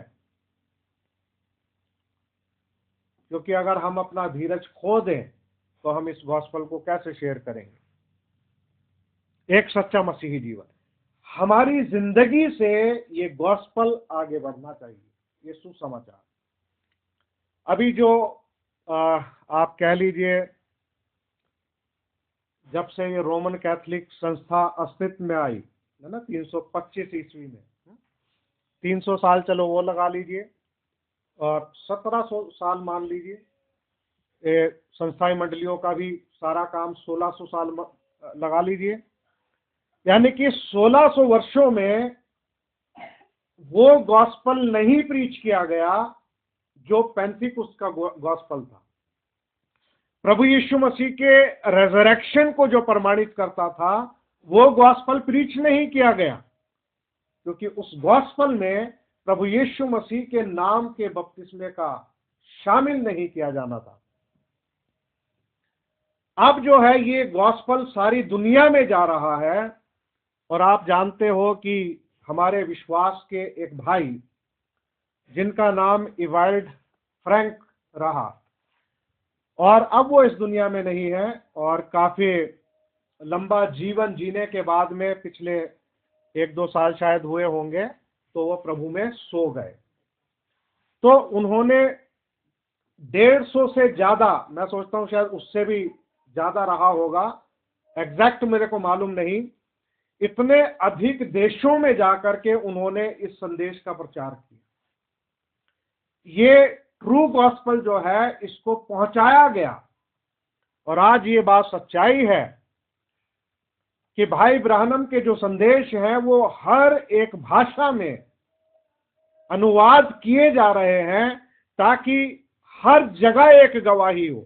क्योंकि अगर हम अपना धीरज खो दें तो हम इस गॉस्पेल को कैसे शेयर करेंगे। एक सच्चा मसीही जीवन, हमारी जिंदगी से ये गॉस्पेल आगे बढ़ना चाहिए, ये सुसमाचार। अभी जो आप कह लीजिए, जब से ये रोमन कैथोलिक संस्था अस्तित्व में आई है ना, 325 ईस्वी में, 300 साल चलो वो लगा लीजिए, और 1700 साल मान लीजिए, संस्थाई मंडलियों का भी सारा काम 1600 साल लगा लीजिए, यानी कि 1600 वर्षों में वो गॉस्पेल नहीं प्रीच किया गया जो पेंथिकुस्त का गॉस्पेल था। प्रभु यीशु मसीह के रेजरेक्शन को जो प्रमाणित करता था, वो गॉस्पेल प्रीच नहीं किया गया, क्योंकि उस गॉस्पेल में प्रभु यीशु मसीह के नाम के बपतिस्मे का शामिल नहीं किया जाना था। अब जो है ये गॉस्पेल सारी दुनिया में जा रहा है, और आप जानते हो कि हमारे विश्वास के एक भाई जिनका नाम इवाल्ड फ्रैंक रहा, और अब वो इस दुनिया में नहीं है, और काफी लंबा जीवन जीने के बाद में पिछले 1-2 साल शायद हुए होंगे, तो वो प्रभु में सो गए। तो उन्होंने 150 से ज्यादा, मैं सोचता हूं शायद उससे भी ज्यादा रहा होगा, एग्जैक्ट मेरे को मालूम नहीं, इतने अधिक देशों में जाकर के उन्होंने इस संदेश का प्रचार किया। ये ट्रू गॉस्पेल जो है इसको पहुंचाया गया, और आज ये बात सच्चाई है कि भाई ब्राह्मण के जो संदेश हैं वो हर एक भाषा में अनुवाद किए जा रहे हैं, ताकि हर जगह एक गवाही हो।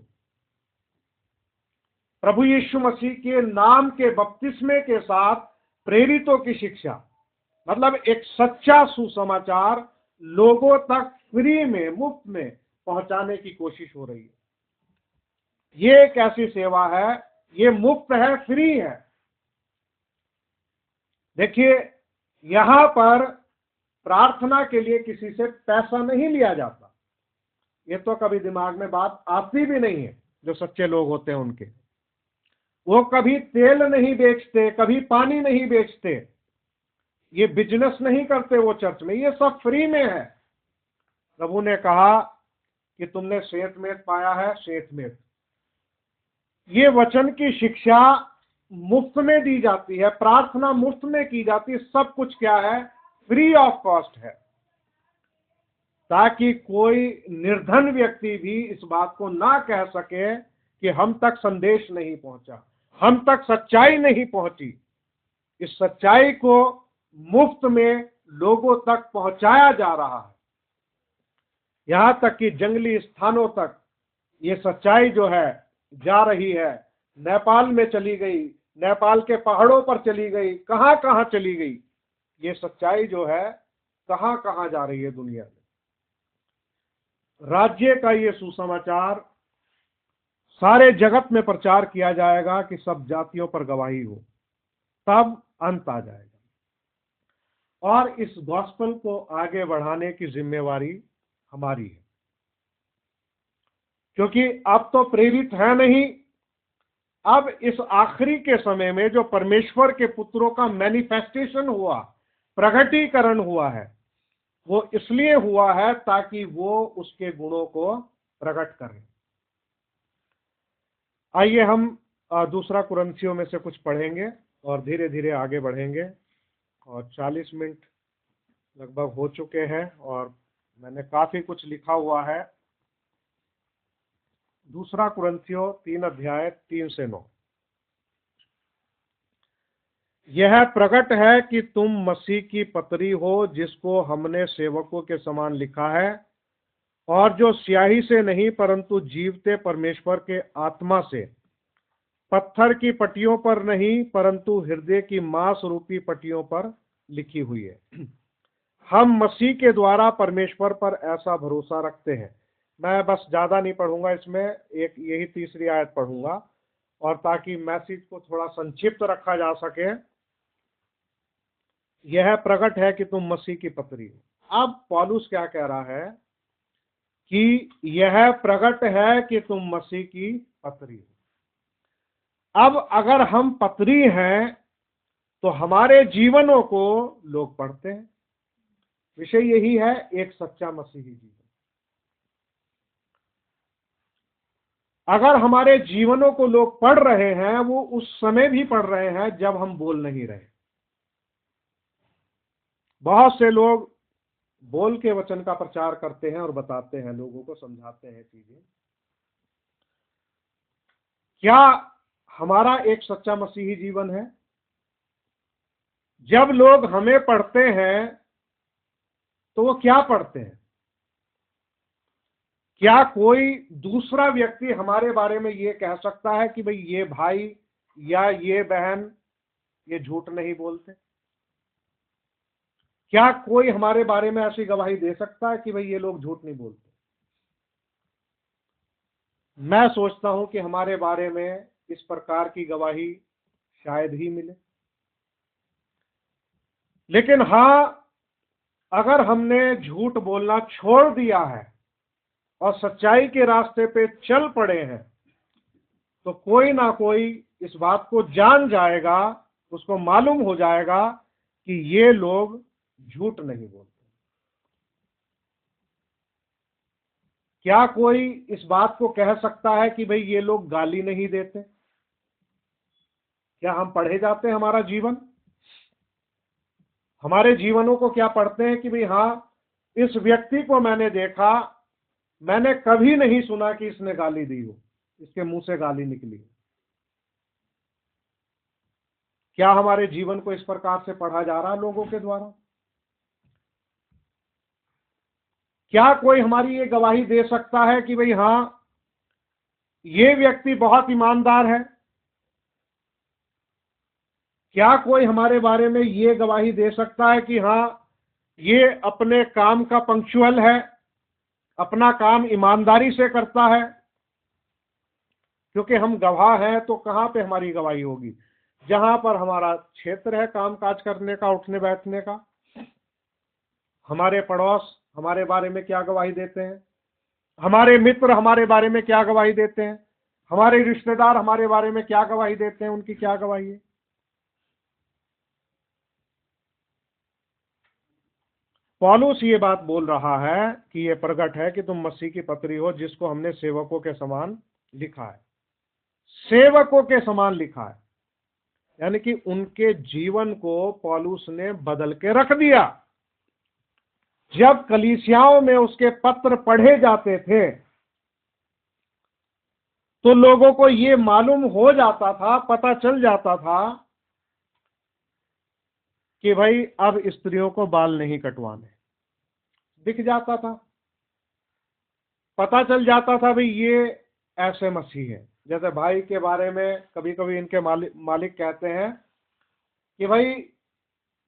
प्रभु यीशु मसीह के नाम के बपतिस्मे के साथ प्रेरितों की शिक्षा, मतलब एक सच्चा सुसमाचार लोगों तक फ्री में, मुफ्त में पहुंचाने की कोशिश हो रही है। ये एक ऐसी सेवा है, ये मुफ्त है, फ्री है। देखिए, यहां पर प्रार्थना के लिए किसी से पैसा नहीं लिया जाता, ये तो कभी दिमाग में बात आती भी नहीं है। जो सच्चे लोग होते हैं उनके, वो कभी तेल नहीं बेचते, कभी पानी नहीं बेचते, ये बिजनेस नहीं करते वो चर्च में, ये सब फ्री में है। प्रभु ने कहा कि तुमने श्वेतमेध पाया है, श्वेतमेध। ये वचन की शिक्षा मुफ्त में दी जाती है, प्रार्थना मुफ्त में की जाती है, सब कुछ क्या है, फ्री ऑफ कॉस्ट है, ताकि कोई निर्धन व्यक्ति भी इस बात को ना कह सके कि हम तक संदेश नहीं पहुंचा, हम तक सच्चाई नहीं पहुंची। इस सच्चाई को मुफ्त में लोगों तक पहुंचाया जा रहा है, यहां तक कि जंगली स्थानों तक ये सच्चाई जो है जा रही है। नेपाल में चली गई, नेपाल के पहाड़ों पर चली गई, कहां कहां चली गई, ये सच्चाई जो है कहां कहां जा रही है दुनिया में। राज्य का ये सुसमाचार सारे जगत में प्रचार किया जाएगा कि सब जातियों पर गवाही हो, तब अंत आ जाएगा। और इस गॉस्पेल को आगे बढ़ाने की जिम्मेवारी हमारी है, क्योंकि अब तो प्रेरित है नहीं, अब इस आखिरी के समय में जो परमेश्वर के पुत्रों का मैनिफेस्टेशन हुआ, प्रगटीकरण हुआ है, वो इसलिए हुआ है ताकि वो उसके गुणों को प्रकट करें। आइए हम दूसरा कुरिन्थियों में से कुछ पढ़ेंगे और धीरे धीरे आगे बढ़ेंगे। और 40 मिनट लगभग हो चुके हैं और मैंने काफी कुछ लिखा हुआ है। दूसरा कुरिन्थियों 3 अध्याय 3 से 9। यह प्रकट है कि तुम मसीह की पत्री हो, जिसको हमने सेवकों के समान लिखा है, और जो स्याही से नहीं परंतु जीवते परमेश्वर के आत्मा से, पत्थर की पट्टियों पर नहीं परंतु हृदय की मांस रूपी पट्टियों पर लिखी हुई है। हम मसीह के द्वारा परमेश्वर पर ऐसा भरोसा रखते हैं मैं बस ज़्यादा नहीं पढ़ूंगा, इसमें एक यही तीसरी आयत पढ़ूंगा, और ताकि मैसेज को थोड़ा संक्षिप्त रखा जा सके। यह प्रकट है कि तुम मसीह की पत्री हो। अब पौलुस क्या कह रहा है कि यह प्रकट है कि तुम मसीह की पत्री हो। अब अगर हम पत्री हैं तो हमारे जीवनों को लोग पढ़ते हैं। विषय यही है, एक सच्चा मसीही जीवन। अगर हमारे जीवनों को लोग पढ़ रहे हैं, वो उस समय भी पढ़ रहे हैं जब हम बोल नहीं रहे। बहुत से लोग बोल के वचन का प्रचार करते हैं और बताते हैं, लोगों को समझाते हैं चीजें। क्या हमारा एक सच्चा मसीही जीवन है? जब लोग हमें पढ़ते हैं तो वो क्या पढ़ते हैं? क्या कोई दूसरा व्यक्ति हमारे बारे में ये कह सकता है कि भाई ये भाई या ये बहन ये झूठ नहीं बोलते? क्या कोई हमारे बारे में ऐसी गवाही दे सकता है कि भाई ये लोग झूठ नहीं बोलते? मैं सोचता हूं कि हमारे बारे में इस प्रकार की गवाही शायद ही मिले। लेकिन हां, अगर हमने झूठ बोलना छोड़ दिया है और सच्चाई के रास्ते पे चल पड़े हैं, तो कोई ना कोई इस बात को जान जाएगा, उसको मालूम हो जाएगा कि ये लोग झूठ नहीं बोलते। क्या कोई इस बात को कह सकता है कि भाई ये लोग गाली नहीं देते? क्या हम पढ़े जाते हैं हमारा जीवन? हमारे जीवनों को क्या पढ़ते हैं कि भाई हां, इस व्यक्ति को मैंने देखा, मैंने कभी नहीं सुना कि इसने गाली दी हो, इसके मुंह से गाली निकली हो। क्या हमारे जीवन को इस प्रकार से पढ़ा जा रहा है लोगों के द्वारा? क्या कोई हमारी ये गवाही दे सकता है कि भाई हां, ये व्यक्ति बहुत ईमानदार है? क्या कोई हमारे बारे में ये गवाही दे सकता है कि हां, ये अपने काम का पंक्चुअल है, अपना काम ईमानदारी से करता है? क्योंकि हम गवाह हैं तो कहां पे हमारी गवाही होगी? जहां पर हमारा क्षेत्र है काम काज करने का, उठने बैठने का। हमारे पड़ोस हमारे बारे में क्या गवाही देते हैं? हमारे मित्र हमारे बारे में क्या गवाही देते हैं? हमारे रिश्तेदार हमारे बारे में क्या गवाही देते हैं? उनकी क्या गवाही है? पौलुस ये बात बोल रहा है कि ये प्रकट है कि तुम मसीह की पत्री हो, जिसको हमने सेवकों के समान लिखा है। सेवकों के समान लिखा है, यानी कि उनके जीवन को पौलुस ने बदल के रख दिया। जब कलीसियाओं में उसके पत्र पढ़े जाते थे तो लोगों को ये मालूम हो जाता था, पता चल जाता था कि भाई अब स्त्रियों को बाल नहीं कटवाने। दिख जाता था, पता चल जाता था भाई ये ऐसे मसीह है। जैसे भाई के बारे में कभी कभी इनके मालिक कहते हैं कि भाई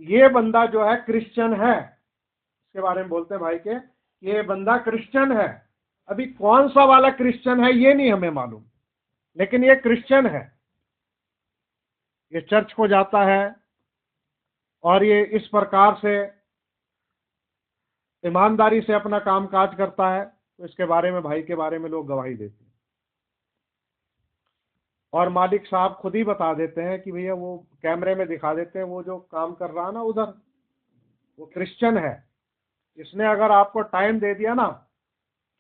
ये बंदा जो है क्रिश्चियन है, इसके बारे में बोलते हैं भाई के, ये बंदा क्रिश्चियन है। अभी कौन सा वाला क्रिश्चियन है ये नहीं हमें मालूम, लेकिन ये क्रिश्चियन है, ये चर्च को जाता है और ये इस प्रकार से ईमानदारी से अपना काम काज करता है। तो इसके बारे में, भाई के बारे में लोग गवाही देते हैं, और मालिक साहब खुद ही बता देते हैं कि भैया वो कैमरे में दिखा देते हैं, वो जो काम कर रहा है ना उधर, वो क्रिश्चियन है। इसने अगर आपको टाइम दे दिया ना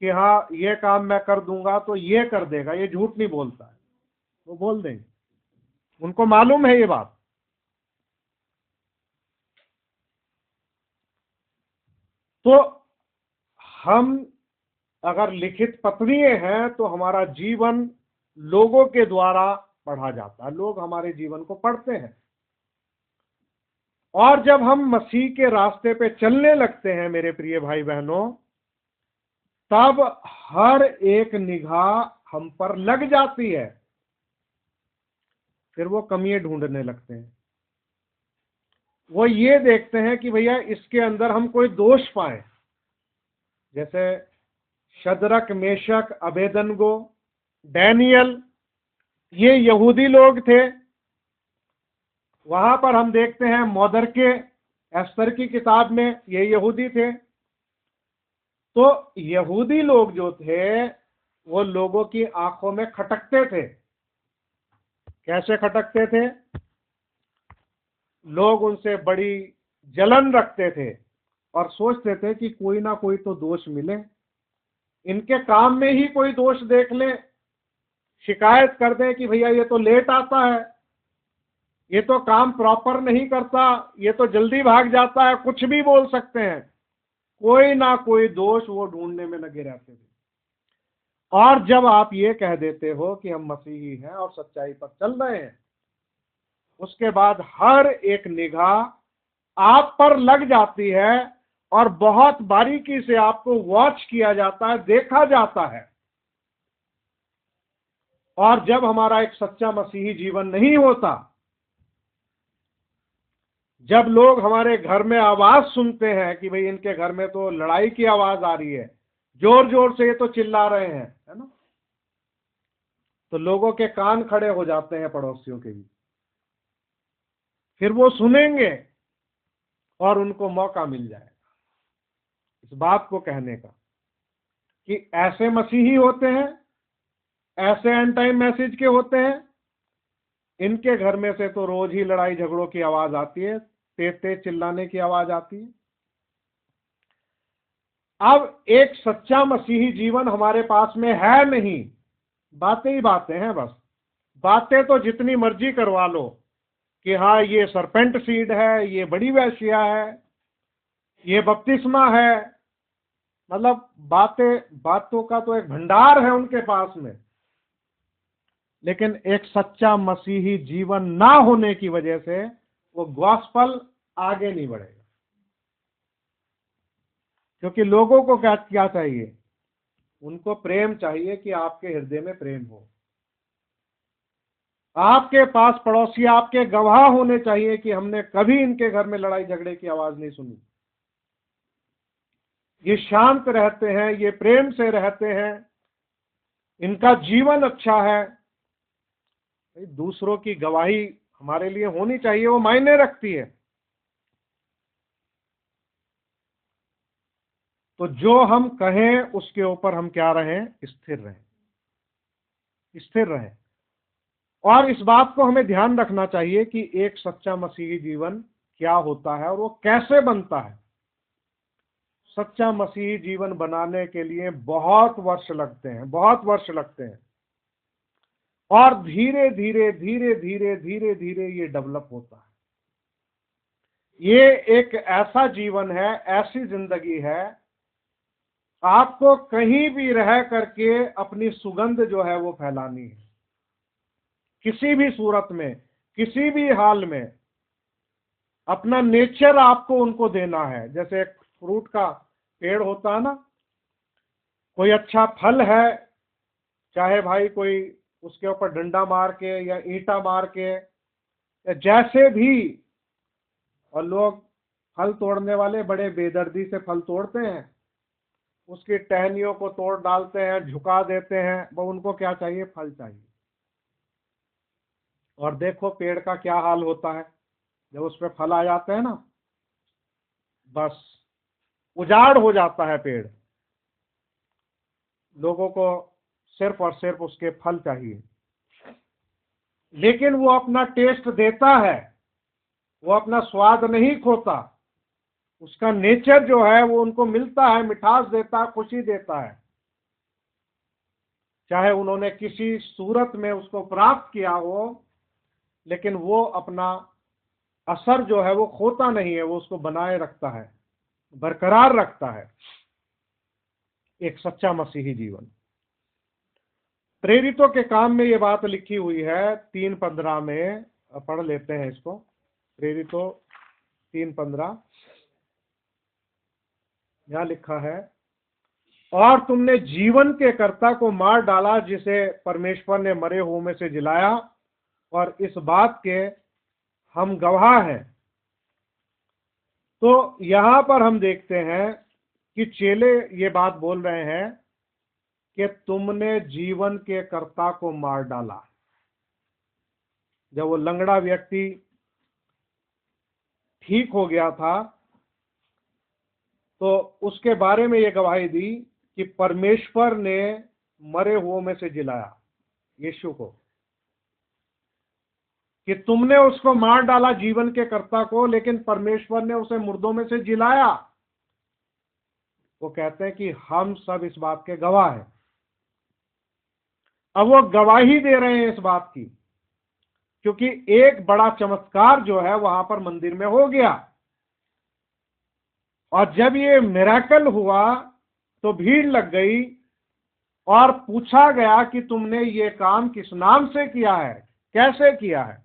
कि हाँ ये काम मैं कर दूंगा, तो ये कर देगा, ये झूठ नहीं बोलता है, वो बोल देंगे। उनको मालूम है ये बात। तो हम अगर लिखित पत्रियां हैं तो हमारा जीवन लोगों के द्वारा पढ़ा जाता है, लोग हमारे जीवन को पढ़ते हैं। और जब हम मसीह के रास्ते पे चलने लगते हैं मेरे प्रिय भाई बहनों, तब हर एक निगाह हम पर लग जाती है। फिर वो कमियां ढूंढने लगते हैं, वो ये देखते हैं कि भैया इसके अंदर हम कोई दोष पाए। जैसे शद्रक, मेशक, अबेदनगो, डैनियल, ये यहूदी लोग थे। वहां पर हम देखते हैं मौदरके, एस्तर की किताब में ये यहूदी थे। तो यहूदी लोग जो थे वो लोगों की आंखों में खटकते थे। कैसे खटकते थे? लोग उनसे बड़ी जलन रखते थे और सोचते थे कि कोई ना कोई तो दोष मिले, इनके काम में ही कोई दोष देख लें, शिकायत कर दें कि भैया ये तो लेट आता है, ये तो काम प्रॉपर नहीं करता, ये तो जल्दी भाग जाता है, कुछ भी बोल सकते हैं। कोई ना कोई दोष वो ढूंढने में लगे रहते थे। और जब आप ये कह देते हो कि हम मसीही हैं और सच्चाई पर चल रहे हैं, उसके बाद हर एक निगाह आप पर लग जाती है और बहुत बारीकी से आपको वॉच किया जाता है, देखा जाता है। और जब हमारा एक सच्चा मसीही जीवन नहीं होता, जब लोग हमारे घर में आवाज सुनते हैं कि भाई इनके घर में तो लड़ाई की आवाज आ रही है, जोर जोर से ये तो चिल्ला रहे हैं, है ना, तो लोगों के कान खड़े हो जाते हैं, पड़ोसियों के भी। फिर वो सुनेंगे और उनको मौका मिल जाएगा इस बात को कहने का कि ऐसे मसीही होते हैं, ऐसे एंड टाइम मैसेज के होते हैं, इनके घर में से तो रोज ही लड़ाई झगड़ों की आवाज आती है, तेज तेज चिल्लाने की आवाज आती है। अब एक सच्चा मसीही जीवन हमारे पास में है नहीं, बातें ही बातें हैं बस। बातें तो जितनी मर्जी करवा लो कि हाँ ये सरपेंट सीड है, ये बड़ी वेश्या है, ये बपतिस्मा है, मतलब बातों का तो एक भंडार है उनके पास में, लेकिन एक सच्चा मसीही जीवन ना होने की वजह से वो गॉस्पल आगे नहीं बढ़ेगा। क्योंकि लोगों को क्या चाहिए? उनको प्रेम चाहिए कि आपके हृदय में प्रेम हो। आपके पास पड़ोसी आपके गवाह होने चाहिए कि हमने कभी इनके घर में लड़ाई झगड़े की आवाज नहीं सुनी, ये शांत रहते हैं, ये प्रेम से रहते हैं, इनका जीवन अच्छा है। दूसरों की गवाही हमारे लिए होनी चाहिए, वो मायने रखती है। तो जो हम कहें उसके ऊपर हम क्या रहें? स्थिर रहें, स्थिर रहें। और इस बात को हमें ध्यान रखना चाहिए कि एक सच्चा मसीही जीवन क्या होता है और वो कैसे बनता है। सच्चा मसीही जीवन बनाने के लिए बहुत वर्ष लगते हैं, बहुत वर्ष लगते हैं, और धीरे धीरे धीरे धीरे धीरे धीरे ये डेवलप होता है। ये एक ऐसा जीवन है, ऐसी जिंदगी है, आपको कहीं भी रह करके अपनी सुगंध जो है वो फैलानी है, किसी भी सूरत में, किसी भी हाल में। अपना नेचर आपको उनको देना है। जैसे एक फ्रूट का पेड़ होता है ना, कोई अच्छा फल है, चाहे भाई कोई उसके ऊपर डंडा मार के या ईंटा मार के या जैसे भी, और लोग फल तोड़ने वाले बड़े बेदर्दी से फल तोड़ते हैं, उसकी टहनियों को तोड़ डालते हैं, झुका देते हैं, वो उनको क्या चाहिए? फल चाहिए। और देखो पेड़ का क्या हाल होता है जब उस पर फल आ जाते हैं ना, बस उजाड़ हो जाता है पेड़। लोगों को सिर्फ और सिर्फ उसके फल चाहिए, लेकिन वो अपना टेस्ट देता है, वो अपना स्वाद नहीं खोता। उसका नेचर जो है वो उनको मिलता है, मिठास देता है, खुशी देता है। चाहे उन्होंने किसी सूरत में उसको प्राप्त किया हो, लेकिन वो अपना असर जो है वो खोता नहीं है, वो उसको बनाए रखता है, बरकरार रखता है। एक सच्चा मसीही जीवन। प्रेरितों के काम में ये बात लिखी हुई है 3:15 में, पढ़ लेते हैं इसको। प्रेरितों 3:15 यहां लिखा है, और तुमने जीवन के कर्ता को मार डाला, जिसे परमेश्वर ने मरे हुओं में से जिलाया, और इस बात के हम गवाह हैं। तो यहां पर हम देखते हैं कि चेले ये बात बोल रहे हैं कि तुमने जीवन के कर्ता को मार डाला। जब वो लंगड़ा व्यक्ति ठीक हो गया था तो उसके बारे में ये गवाही दी कि परमेश्वर ने मरे हुओं में से जिलाया यीशु को, कि तुमने उसको मार डाला जीवन के कर्ता को, लेकिन परमेश्वर ने उसे मुर्दों में से जिलाया। वो कहते हैं कि हम सब इस बात के गवाह हैं। अब वो गवाही दे रहे हैं इस बात की, क्योंकि एक बड़ा चमत्कार जो है वहां पर मंदिर में हो गया। और जब ये मिरेकल हुआ तो भीड़ लग गई और पूछा गया कि तुमने ये काम किस नाम से किया है, कैसे किया है।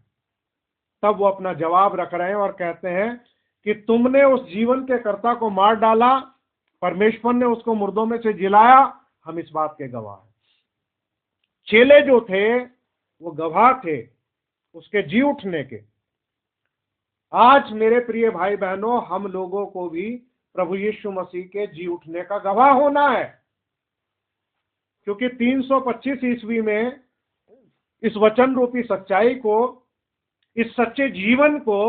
तब वो अपना जवाब रख रहे हैं और कहते हैं कि तुमने उस जीवन के कर्ता को मार डाला, परमेश्वर ने उसको मुर्दों में से जिलाया, हम इस बात के गवाह हैं। चेले जो थे वो गवाह थे उसके जी उठने के। आज मेरे प्रिय भाई बहनों, हम लोगों को भी प्रभु यीशु मसीह के जी उठने का गवाह होना है, क्योंकि 325 ईस्वी में इस वचन रूपी सच्चाई को, इस सच्चे जीवन को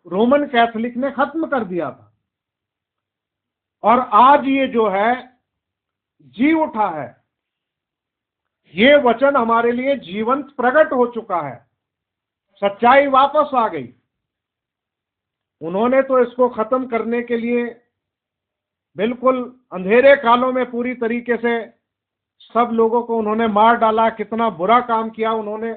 रोमन कैथोलिक ने खत्म कर दिया था, और आज ये जो है जी उठा है। ये वचन हमारे लिए जीवंत प्रकट हो चुका है, सच्चाई वापस आ गई। उन्होंने तो इसको खत्म करने के लिए बिल्कुल अंधेरे कालों में पूरी तरीके से सब लोगों को उन्होंने मार डाला, कितना बुरा काम किया उन्होंने,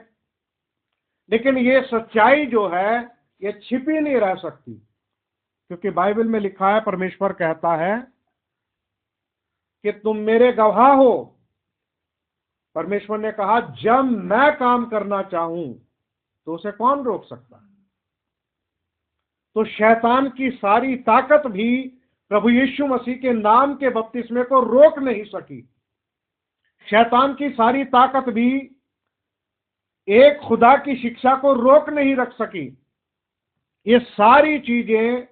लेकिन ये सच्चाई जो है ये छिपी नहीं रह सकती, क्योंकि बाइबल में लिखा है, परमेश्वर कहता है कि तुम मेरे गवाह हो। परमेश्वर ने कहा जब मैं काम करना चाहूं तो उसे कौन रोक सकता है। तो शैतान की सारी ताकत भी प्रभु यीशु मसीह के नाम के बपतिस्मे को रोक नहीं सकी। शैतान की सारी ताकत भी एक खुदा की शिक्षा को रोक नहीं रख सकी। ये सारी चीजें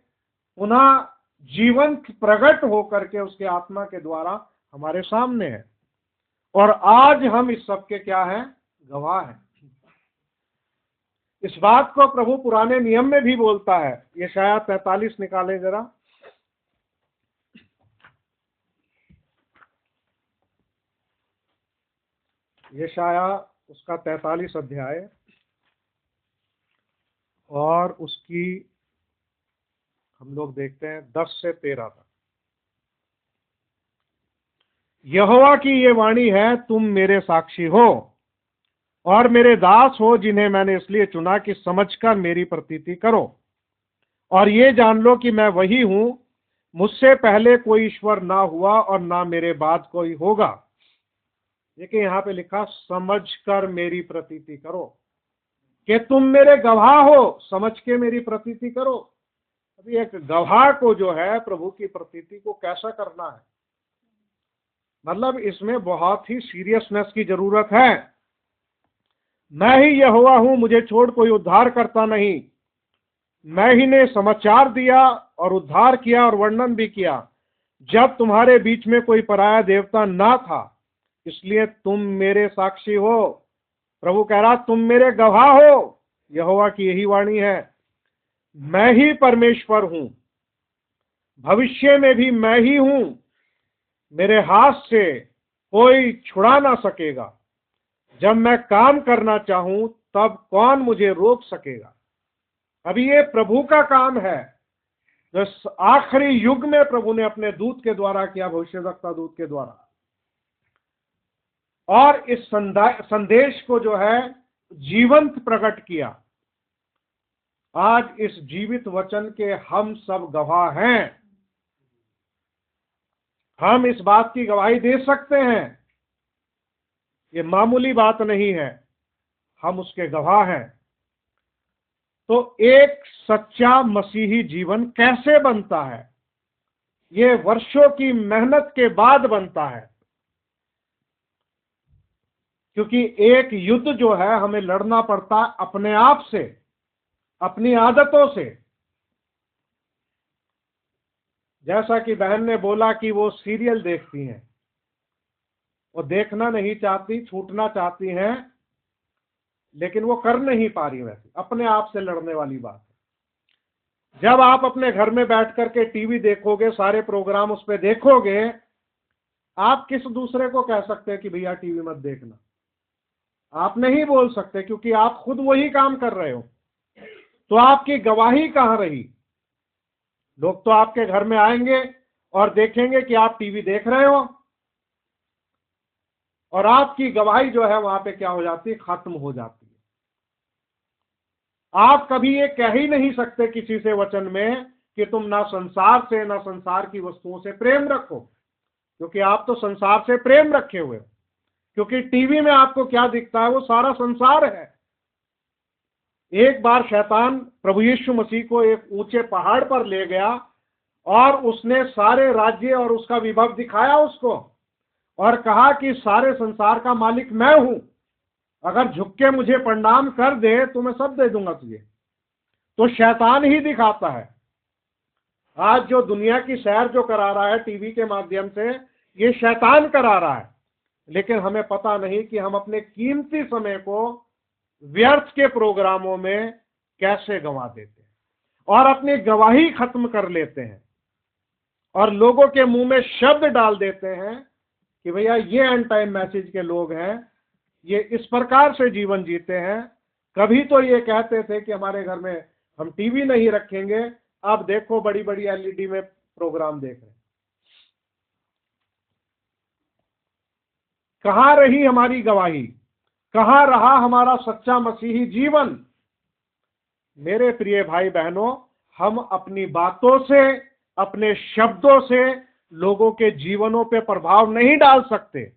पुनः जीवंत प्रकट होकर के उसके आत्मा के द्वारा हमारे सामने है, और आज हम इस सब के क्या हैं, गवाह हैं। इस बात को प्रभु पुराने नियम में भी बोलता है। यशाया 43 निकाले जरा। यशाया उसका 43 अध्याय और उसकी हम लोग देखते हैं 10 से 13 तक। यहोवा की ये वाणी है, तुम मेरे साक्षी हो और मेरे दास हो, जिन्हें मैंने इसलिए चुना कि समझकर मेरी प्रतीति करो, और ये जान लो कि मैं वही हूं, मुझसे पहले कोई ईश्वर ना हुआ और ना मेरे बाद कोई होगा। देखिए यहां पे लिखा समझकर मेरी प्रतीति करो, कि तुम मेरे गवाह हो, समझ के मेरी प्रतीति करो। अभी एक गवाह को जो है प्रभु की प्रतीति को कैसा करना है, मतलब इसमें बहुत ही सीरियसनेस की जरूरत है। मैं ही यहोवा हूं, मुझे छोड़ कोई उद्धार करता नहीं। मैं ही ने समाचार दिया और उद्धार किया और वर्णन भी किया, जब तुम्हारे बीच में कोई पराया देवता ना था, इसलिए तुम मेरे साक्षी हो। प्रभु कह रहा तुम मेरे गवाह हो, यहोवा की यही वाणी है। मैं ही परमेश्वर हूं, भविष्य में भी मैं ही हूं, मेरे हाथ से कोई छुड़ा ना सकेगा। जब मैं काम करना चाहूं तब कौन मुझे रोक सकेगा। अभी ये प्रभु का काम है, जो आखिरी युग में प्रभु ने अपने दूत के द्वारा किया, भविष्यवक्ता दूत के द्वारा, और इस संदेश को जो है जीवंत प्रकट किया। आज इस जीवित वचन के हम सब गवाह हैं। हम इस बात की गवाही दे सकते हैं, ये मामूली बात नहीं है, हम उसके गवाह हैं। तो एक सच्चा मसीही जीवन कैसे बनता है, ये वर्षों की मेहनत के बाद बनता है, क्योंकि एक युद्ध जो है हमें लड़ना पड़ता अपने आप से, अपनी आदतों से। जैसा कि बहन ने बोला कि वो सीरियल देखती हैं, वो देखना नहीं चाहती, छूटना चाहती हैं, लेकिन वो कर नहीं पा रही। वैसे अपने आप से लड़ने वाली बात है। जब आप अपने घर में बैठ करके टीवी देखोगे, सारे प्रोग्राम उस पर देखोगे, आप किस दूसरे को कह सकते हैं कि भैया टीवी मत देखना? आप नहीं बोल सकते, क्योंकि आप खुद वही काम कर रहे हो। तो आपकी गवाही कहां रही? लोग तो आपके घर में आएंगे और देखेंगे कि आप टीवी देख रहे हो, और आपकी गवाही जो है वहां पे क्या हो जाती है? खत्म हो जाती है। आप कभी ये कह ही नहीं सकते किसी से वचन में कि तुम ना संसार से, ना संसार की वस्तुओं से प्रेम रखो, क्योंकि आप तो संसार से प्रेम रखे हुए हो। क्योंकि टीवी में आपको क्या दिखता है? वो सारा संसार है। एक बार शैतान प्रभु यीशु मसीह को एक ऊंचे पहाड़ पर ले गया और उसने सारे राज्य और उसका विभव दिखाया उसको, और कहा कि सारे संसार का मालिक मैं हूं, अगर झुक के मुझे प्रणाम कर दे तो मैं सब दे दूंगा तुझे। तो शैतान ही दिखाता है। आज जो दुनिया की सैर जो करा रहा है टीवी के माध्यम से, ये शैतान करा रहा है। लेकिन हमें पता नहीं कि हम अपने कीमती समय को व्यर्थ के प्रोग्रामों में कैसे गंवा देते हैं और अपनी गवाही खत्म कर लेते हैं, और लोगों के मुंह में शब्द डाल देते हैं कि भैया ये एंड टाइम मैसेज के लोग हैं, ये इस प्रकार से जीवन जीते हैं। कभी तो ये कहते थे कि हमारे घर में हम टीवी नहीं रखेंगे, अब देखो बड़ी बड़ी एलईडी में प्रोग्राम देख रहे हैं। कहां रही हमारी गवाही? कहां रहा हमारा सच्चा मसीही जीवन? मेरे प्रिय भाई बहनों, हम अपनी बातों से, अपने शब्दों से लोगों के जीवनों पे प्रभाव नहीं डाल सकते,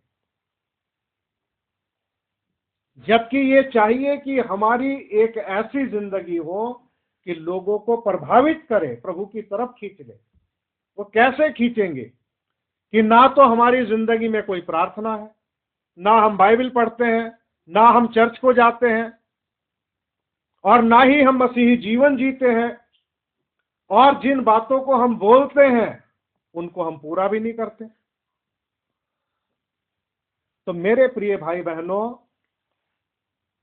जबकि ये चाहिए कि हमारी एक ऐसी जिंदगी हो कि लोगों को प्रभावित करे, प्रभु की तरफ खींच ले। वो कैसे खींचेंगे? कि ना तो हमारी जिंदगी में कोई प्रार्थना है, ना हम बाइबल पढ़ते हैं, ना हम चर्च को जाते हैं, और ना ही हम मसीही जीवन जीते हैं, और जिन बातों को हम बोलते हैं उनको हम पूरा भी नहीं करते। तो मेरे प्रिय भाई बहनों,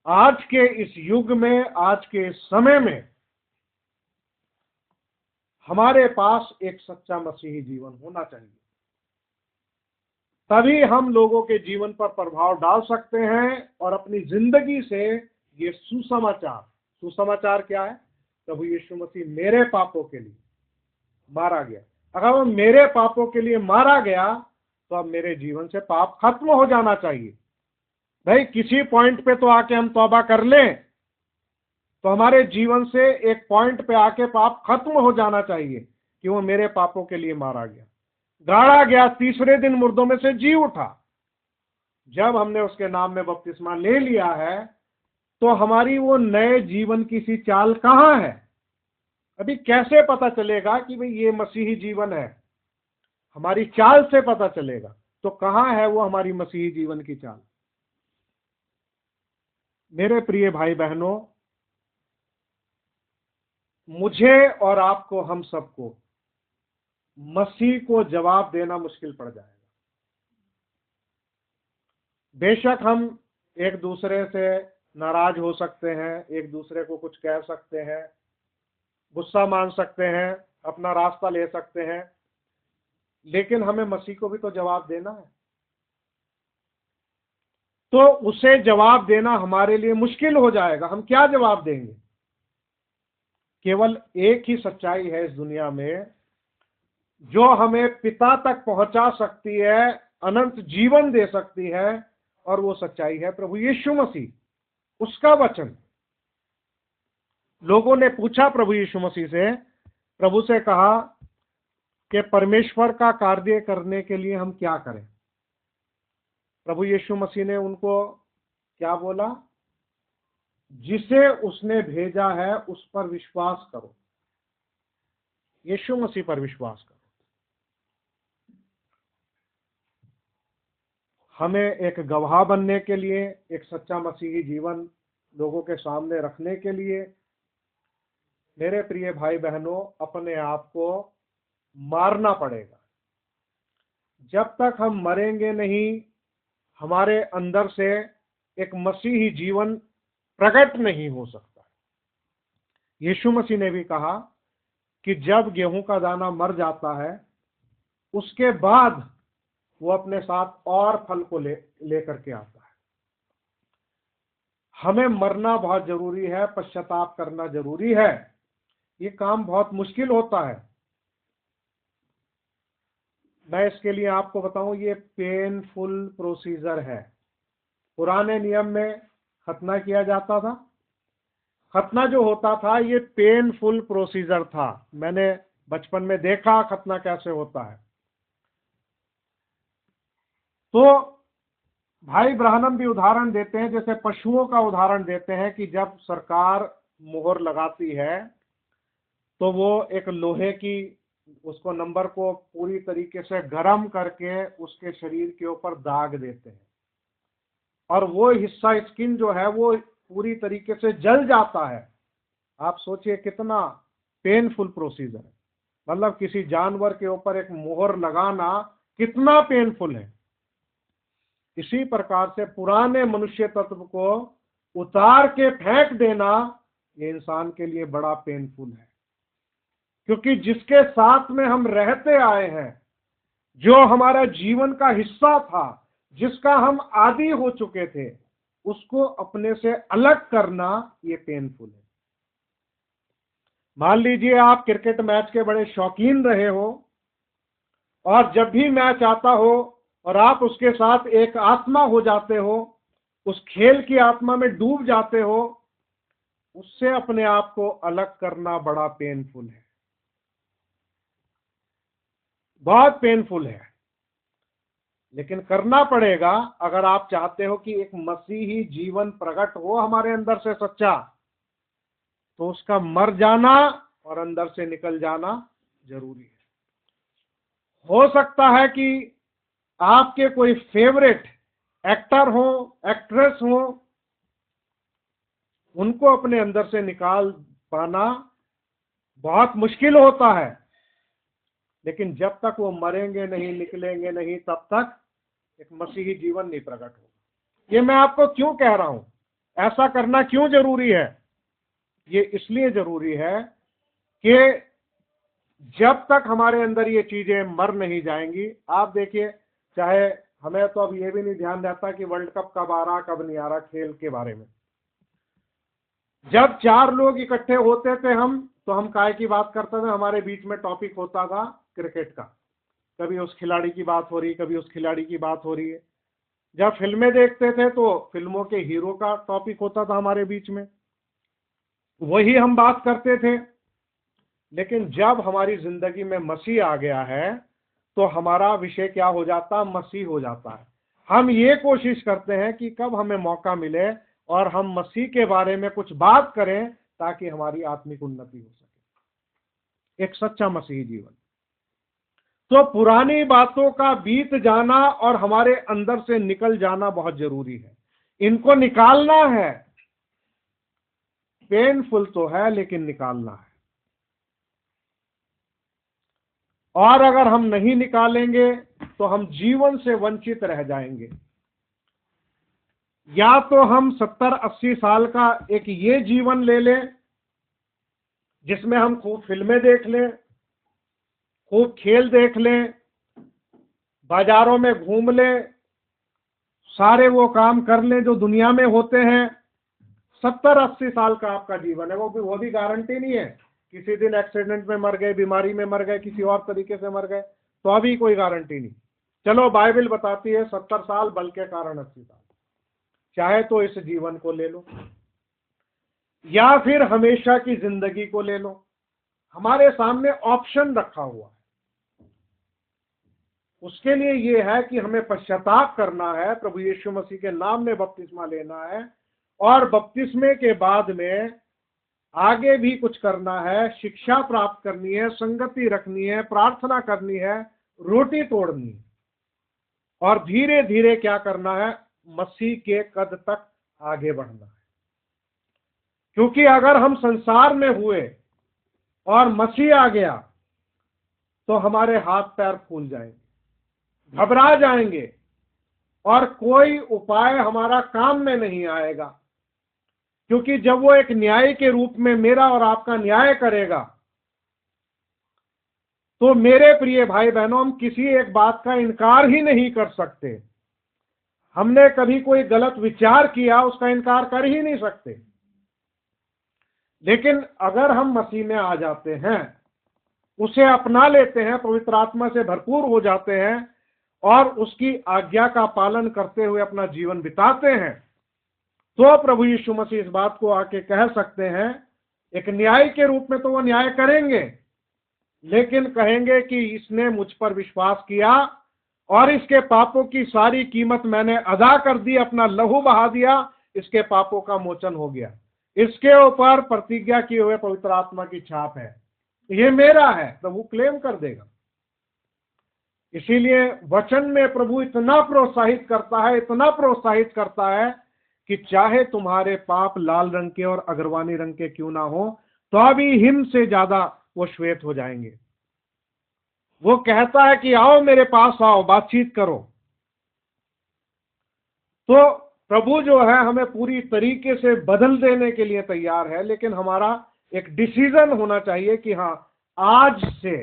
आज के इस युग में, आज के इस समय में हमारे पास एक सच्चा मसीही जीवन होना चाहिए। तभी हम लोगों के जीवन पर प्रभाव डाल सकते हैं और अपनी जिंदगी से ये सुसमाचार, सुसमाचार क्या है? प्रभु यीशु मसीह मेरे पापों के लिए मारा गया। अगर वो मेरे पापों के लिए मारा गया तो अब मेरे जीवन से पाप खत्म हो जाना चाहिए। भाई किसी पॉइंट पे तो आके हम तौबा कर लें, तो हमारे जीवन से एक पॉइंट पे आके पाप खत्म हो जाना चाहिए कि वो मेरे पापों के लिए मारा गया, गाड़ा गया, तीसरे दिन मुर्दों में से जी उठा। जब हमने उसके नाम में बपतिस्मा ले लिया है, तो हमारी वो नए जीवन की सी चाल कहां है? अभी कैसे पता चलेगा कि भाई ये मसीही जीवन है? हमारी चाल से पता चलेगा। तो कहां है वो हमारी मसीही जीवन की चाल? मेरे प्रिय भाई बहनों, मुझे और आपको, हम सबको मसीह को जवाब देना मुश्किल पड़ जाएगा। बेशक हम एक दूसरे से नाराज हो सकते हैं, एक दूसरे को कुछ कह सकते हैं, गुस्सा मान सकते हैं, अपना रास्ता ले सकते हैं, लेकिन हमें मसीह को भी तो जवाब देना है। तो उसे जवाब देना हमारे लिए मुश्किल हो जाएगा। हम क्या जवाब देंगे? केवल एक ही सच्चाई है इस दुनिया में जो हमें पिता तक पहुंचा सकती है, अनंत जीवन दे सकती है, और वो सच्चाई है प्रभु यीशु मसीह, उसका वचन। लोगों ने पूछा प्रभु यीशु मसीह से, प्रभु से कहा कि परमेश्वर का कार्य करने के लिए हम क्या करें? प्रभु यीशु मसीह ने उनको क्या बोला? जिसे उसने भेजा है उस पर विश्वास करो, यीशु मसीह पर विश्वास करो। हमें एक गवाह बनने के लिए, एक सच्चा मसीही जीवन लोगों के सामने रखने के लिए, मेरे प्रिय भाई बहनों, अपने आप को मारना पड़ेगा। जब तक हम मरेंगे नहीं, हमारे अंदर से एक मसीही जीवन प्रकट नहीं हो सकता। यीशु मसीह ने भी कहा कि जब गेहूं का दाना मर जाता है उसके बाद वो अपने साथ और फल को लेकर के आता है। हमें मरना बहुत जरूरी है, पश्चाताप करना जरूरी है। ये काम बहुत मुश्किल होता है। मैं इसके लिए आपको बताऊं, ये पेनफुल प्रोसीजर है। पुराने नियम में खतना किया जाता था। खतना जो होता था ये पेनफुल प्रोसीजर था। मैंने बचपन में देखा खतना कैसे होता है। तो भाई ब्राह्मण भी उदाहरण देते हैं, जैसे पशुओं का उदाहरण देते हैं कि जब सरकार मोहर लगाती है तो वो एक लोहे की उसको नंबर को पूरी तरीके से गर्म करके उसके शरीर के ऊपर दाग देते हैं, और वो हिस्सा स्किन जो है वो पूरी तरीके से जल जाता है। आप सोचिए कितना पेनफुल प्रोसीजर है। मतलब किसी जानवर के ऊपर एक मोहर लगाना कितना पेनफुल है। इसी प्रकार से पुराने मनुष्य तत्व को उतार के फेंक देना ये इंसान के लिए बड़ा पेनफुल है, क्योंकि जिसके साथ में हम रहते आए हैं, जो हमारा जीवन का हिस्सा था, जिसका हम आदी हो चुके थे, उसको अपने से अलग करना ये पेनफुल है। मान लीजिए आप क्रिकेट मैच के बड़े शौकीन रहे हो, और जब भी मैच आता हो और आप उसके साथ एक आत्मा हो जाते हो, उस खेल की आत्मा में डूब जाते हो, उससे अपने आप को अलग करना बड़ा पेनफुल है, बहुत पेनफुल है। लेकिन करना पड़ेगा अगर आप चाहते हो कि एक मसीही जीवन प्रकट हो हमारे अंदर से सच्चा, तो उसका मर जाना और अंदर से निकल जाना जरूरी है। हो सकता है कि आपके कोई फेवरेट एक्टर हो, एक्ट्रेस हो, उनको अपने अंदर से निकाल पाना बहुत मुश्किल होता है, लेकिन जब तक वो मरेंगे नहीं, निकलेंगे नहीं, तब तक एक मसीही जीवन नहीं प्रकट होगा। ये मैं आपको क्यों कह रहा हूं, ऐसा करना क्यों जरूरी है? ये इसलिए जरूरी है कि जब तक हमारे अंदर ये चीजें मर नहीं जाएंगी, आप देखिए, चाहे हमें तो अब ये भी नहीं ध्यान रहता कि वर्ल्ड कप कब आ रहा कब नहीं आ रहा, खेल के बारे में। जब 4 लोग इकट्ठे होते थे हम, तो हम काय की बात करते थे? हमारे बीच में टॉपिक होता था क्रिकेट का। कभी उस खिलाड़ी की बात हो रही, कभी उस खिलाड़ी की बात हो रही है। जब फिल्में देखते थे तो फिल्मों के हीरो का टॉपिक होता था हमारे बीच में, वही हम बात करते थे। लेकिन जब हमारी जिंदगी में मसीह आ गया है तो हमारा विषय क्या हो जाता? मसीह हो जाता है। हम ये कोशिश करते हैं कि कब हमें मौका मिले और हम मसीह के बारे में कुछ बात करें, ताकि हमारी आत्मिक उन्नति हो सके, एक सच्चा मसीही जीवन। तो पुरानी बातों का बीत जाना और हमारे अंदर से निकल जाना बहुत जरूरी है। इनको निकालना है, पेनफुल तो है लेकिन निकालना है। और अगर हम नहीं निकालेंगे तो हम जीवन से वंचित रह जाएंगे। या तो हम 70-80 साल का एक ये जीवन ले लें जिसमें हम खूब फिल्में देख लें, खूब खेल देख लें, बाजारों में घूम लें, सारे वो काम कर लें जो दुनिया में होते हैं। 70-80 साल का आपका जीवन है, वो भी गारंटी नहीं है। किसी दिन एक्सीडेंट में मर गए, बीमारी में मर गए, किसी और तरीके से मर गए, तो अभी कोई गारंटी नहीं। चलो बाइबल बताती है 70 साल, बल के कारण 80 साल। चाहे तो इस जीवन को ले लो या फिर हमेशा की जिंदगी को ले लो, हमारे सामने ऑप्शन रखा हुआ है। उसके लिए ये है कि हमें पश्चाताप करना है, प्रभु यीशु मसीह के नाम में बपतिस्मा लेना है, और बपतिस्मे के बाद में आगे भी कुछ करना है, शिक्षा प्राप्त करनी है, संगति रखनी है, प्रार्थना करनी है, रोटी तोड़नी है, और धीरे धीरे क्या करना है? मसीह के कद तक आगे बढ़ना है। क्योंकि अगर हम संसार में हुए और मसीह आ गया तो हमारे हाथ पैर फूल जाएंगे, घबरा जाएंगे, और कोई उपाय हमारा काम में नहीं आएगा, क्योंकि जब वो एक न्याय के रूप में मेरा और आपका न्याय करेगा, तो मेरे प्रिय भाई बहनों, हम किसी एक बात का इनकार ही नहीं कर सकते। हमने कभी कोई गलत विचार किया, उसका इनकार कर ही नहीं सकते। लेकिन अगर हम मसीह में आ जाते हैं, उसे अपना लेते हैं, पवित्र आत्मा से भरपूर हो जाते हैं और उसकी आज्ञा का पालन करते हुए अपना जीवन बिताते हैं, तो प्रभु यीशु मसीह इस बात को आके कह सकते हैं, एक न्याय के रूप में तो वो न्याय करेंगे, लेकिन कहेंगे कि इसने मुझ पर विश्वास किया और इसके पापों की सारी कीमत मैंने अदा कर दी, अपना लहू बहा दिया, इसके पापों का मोचन हो गया, इसके ऊपर प्रतिज्ञा किए हुए पवित्र आत्मा की छाप है, ये मेरा है, प्रभु क्लेम कर देगा। इसीलिए वचन में प्रभु इतना प्रोत्साहित करता है, इतना प्रोत्साहित करता है कि चाहे तुम्हारे पाप लाल रंग के और अगरवानी रंग के क्यों ना हो, तो अभी हिम से ज्यादा वो श्वेत हो जाएंगे। वो कहता है कि आओ मेरे पास आओ, बातचीत करो। तो प्रभु जो है हमें पूरी तरीके से बदल देने के लिए तैयार है, लेकिन हमारा एक डिसीजन होना चाहिए कि हाँ, आज से,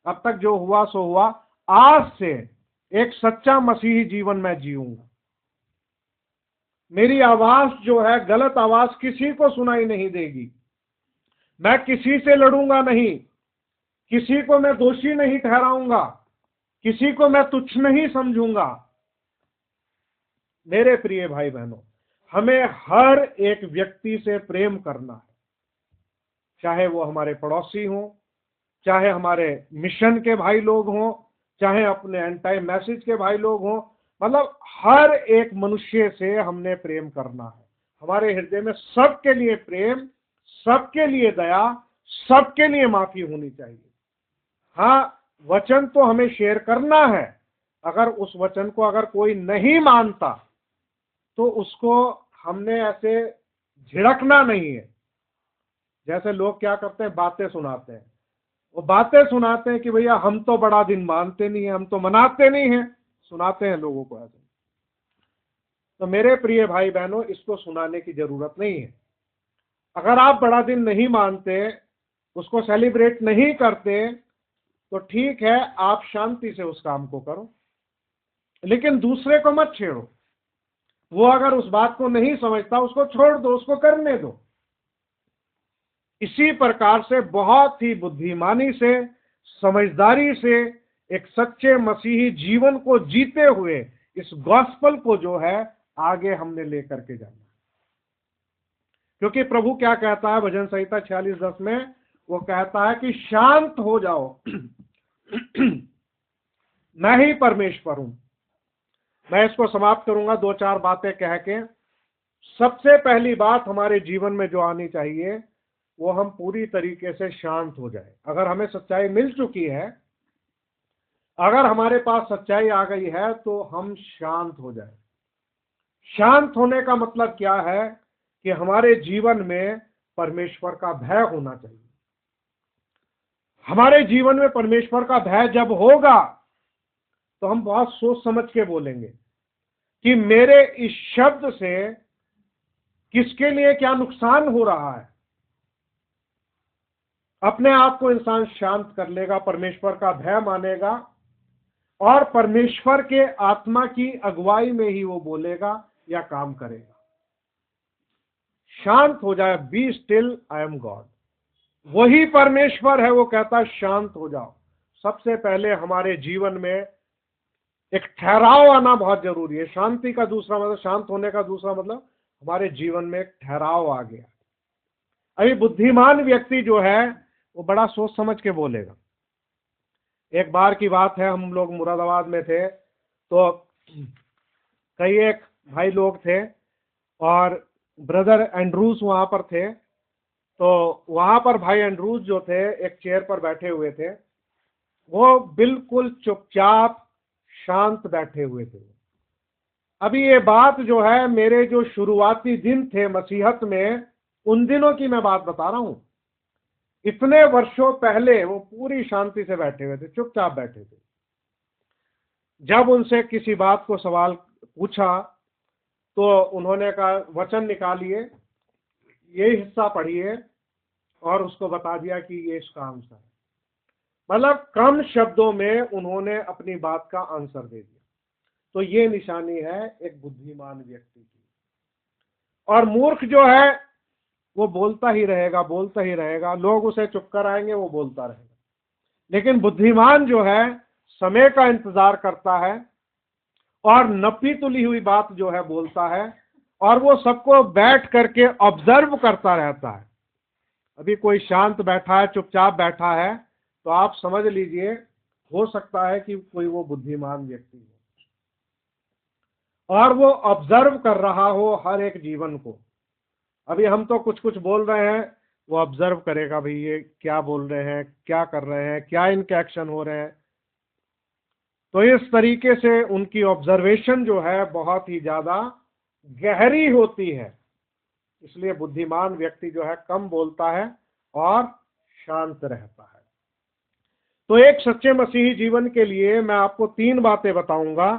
अब तक जो हुआ सो हुआ, आज से एक सच्चा मसीही जीवन मैं जीऊंगा। मेरी आवाज जो है, गलत आवाज किसी को सुनाई नहीं देगी। मैं किसी से लड़ूंगा नहीं, किसी को मैं दोषी नहीं ठहराऊंगा, किसी को मैं तुच्छ नहीं समझूंगा। मेरे प्रिय भाई बहनों, हमें हर एक व्यक्ति से प्रेम करना है, चाहे वो हमारे पड़ोसी हों, चाहे हमारे मिशन के भाई लोग हों, चाहे अपने एंटाई मैसेज के भाई लोग हों, मतलब हर एक मनुष्य से हमने प्रेम करना है। हमारे हृदय में सबके लिए प्रेम, सबके लिए दया, सबके लिए माफी होनी चाहिए। हाँ, वचन तो हमें शेयर करना है, अगर उस वचन को अगर कोई नहीं मानता तो उसको हमने ऐसे झिड़कना नहीं है। जैसे लोग क्या करते हैं, बातें सुनाते हैं, वो बातें सुनाते हैं कि भैया हम तो बड़ा दिन मानते नहीं है, हम तो मनाते नहीं हैं, सुनाते हैं लोगों को ऐसे। तो मेरे प्रिय भाई बहनों, इसको सुनाने की जरूरत नहीं है। अगर आप बड़ा दिन नहीं मानते, उसको सेलिब्रेट नहीं करते, तो ठीक है, आप शांति से उस काम को करो, लेकिन दूसरे को मत छेड़ो। वो अगर उस बात को नहीं समझता, उसको छोड़ दो, उसको करने दो। इसी प्रकार से बहुत ही बुद्धिमानी से, समझदारी से, एक सच्चे मसीही जीवन को जीते हुए इस गॉस्पल को जो है आगे हमने लेकर के जाना। क्योंकि प्रभु क्या कहता है भजन संहिता 46:10 में, वो कहता है कि शांत हो जाओ, मैं ही परमेश्वर हूं। मैं इसको समाप्त करूंगा 2-4 बातें कह के। सबसे पहली बात हमारे जीवन में जो आनी चाहिए, वो हम पूरी तरीके से शांत हो जाए। अगर हमें सच्चाई मिल चुकी है, अगर हमारे पास सच्चाई आ गई है, तो हम शांत हो जाए। शांत होने का मतलब क्या है कि हमारे जीवन में परमेश्वर का भय होना चाहिए। हमारे जीवन में परमेश्वर का भय जब होगा, तो हम बहुत सोच समझ के बोलेंगे कि मेरे इस शब्द से किसके लिए क्या नुकसान हो रहा है। अपने आप को इंसान शांत कर लेगा, परमेश्वर का भय मानेगा और परमेश्वर के आत्मा की अगुवाई में ही वो बोलेगा या काम करेगा। शांत हो जाए, be still, I am God. वही परमेश्वर है, वो कहता है शांत हो जाओ। सबसे पहले हमारे जीवन में एक ठहराव आना बहुत जरूरी है। शांति का दूसरा मतलब, शांत होने का दूसरा मतलब, हमारे जीवन में एक ठहराव आ गया। अभी बुद्धिमान व्यक्ति जो है वो बड़ा सोच समझ के बोलेगा। एक बार की बात है, हम लोग मुरादाबाद में थे, तो कई एक भाई लोग थे और ब्रदर एंड्रूज वहां पर थे। तो वहां पर भाई एंड्रूज जो थे, एक चेयर पर बैठे हुए थे, वो बिल्कुल चुपचाप शांत बैठे हुए थे। अभी ये बात जो है, मेरे जो शुरुआती दिन थे मसीहत में, उन दिनों की मैं बात बता रहा हूं। इतने वर्षों पहले वो पूरी शांति से बैठे हुए थे, चुपचाप बैठे थे। जब उनसे किसी बात को सवाल पूछा तो उन्होंने कहा वचन निकालिए, ये हिस्सा पढ़िए, और उसको बता दिया कि ये इसका आंसर है। मतलब कम शब्दों में उन्होंने अपनी बात का आंसर दे दिया। तो ये निशानी है एक बुद्धिमान व्यक्ति की। और मूर्ख जो है वो बोलता ही रहेगा, बोलता ही रहेगा, लोग उसे चुप कराएंगे, वो बोलता रहेगा। लेकिन बुद्धिमान जो है समय का इंतजार करता है और नपी तुली हुई बात जो है बोलता है, और वो सबको बैठ करके ऑब्जर्व करता रहता है। अभी कोई शांत बैठा है, चुपचाप बैठा है, तो आप समझ लीजिए हो सकता है कि कोई वो बुद्धिमान व्यक्ति हो और वो ऑब्जर्व कर रहा हो हर एक जीवन को। अभी हम तो कुछ कुछ बोल रहे हैं, वो ऑब्जर्व करेगा, भाई ये क्या बोल रहे हैं, क्या कर रहे हैं, क्या इनके एक्शन हो रहे हैं। तो इस तरीके से उनकी ऑब्जर्वेशन जो है बहुत ही ज्यादा गहरी होती है। इसलिए बुद्धिमान व्यक्ति जो है कम बोलता है और शांत रहता है। तो एक सच्चे मसीही जीवन के लिए मैं आपको 3 बातें बताऊंगा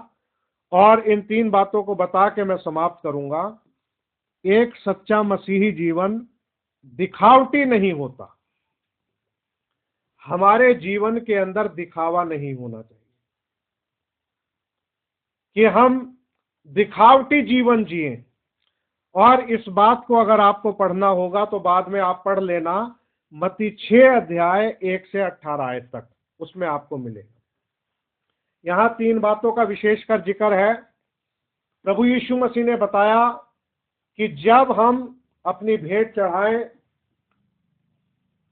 और इन 3 बातों को बता के मैं समाप्त करूंगा। एक सच्चा मसीही जीवन दिखावटी नहीं होता। हमारे जीवन के अंदर दिखावा नहीं होना चाहिए कि हम दिखावटी जीवन जिए। और इस बात को अगर आपको पढ़ना होगा तो बाद में आप पढ़ लेना, मत्ती 6 अध्याय 1 से 18 आयत तक, उसमें आपको मिलेगा। यहां 3 बातों का विशेषकर जिक्र है। प्रभु यीशु मसीह ने बताया कि जब हम अपनी भेंट चढ़ाएं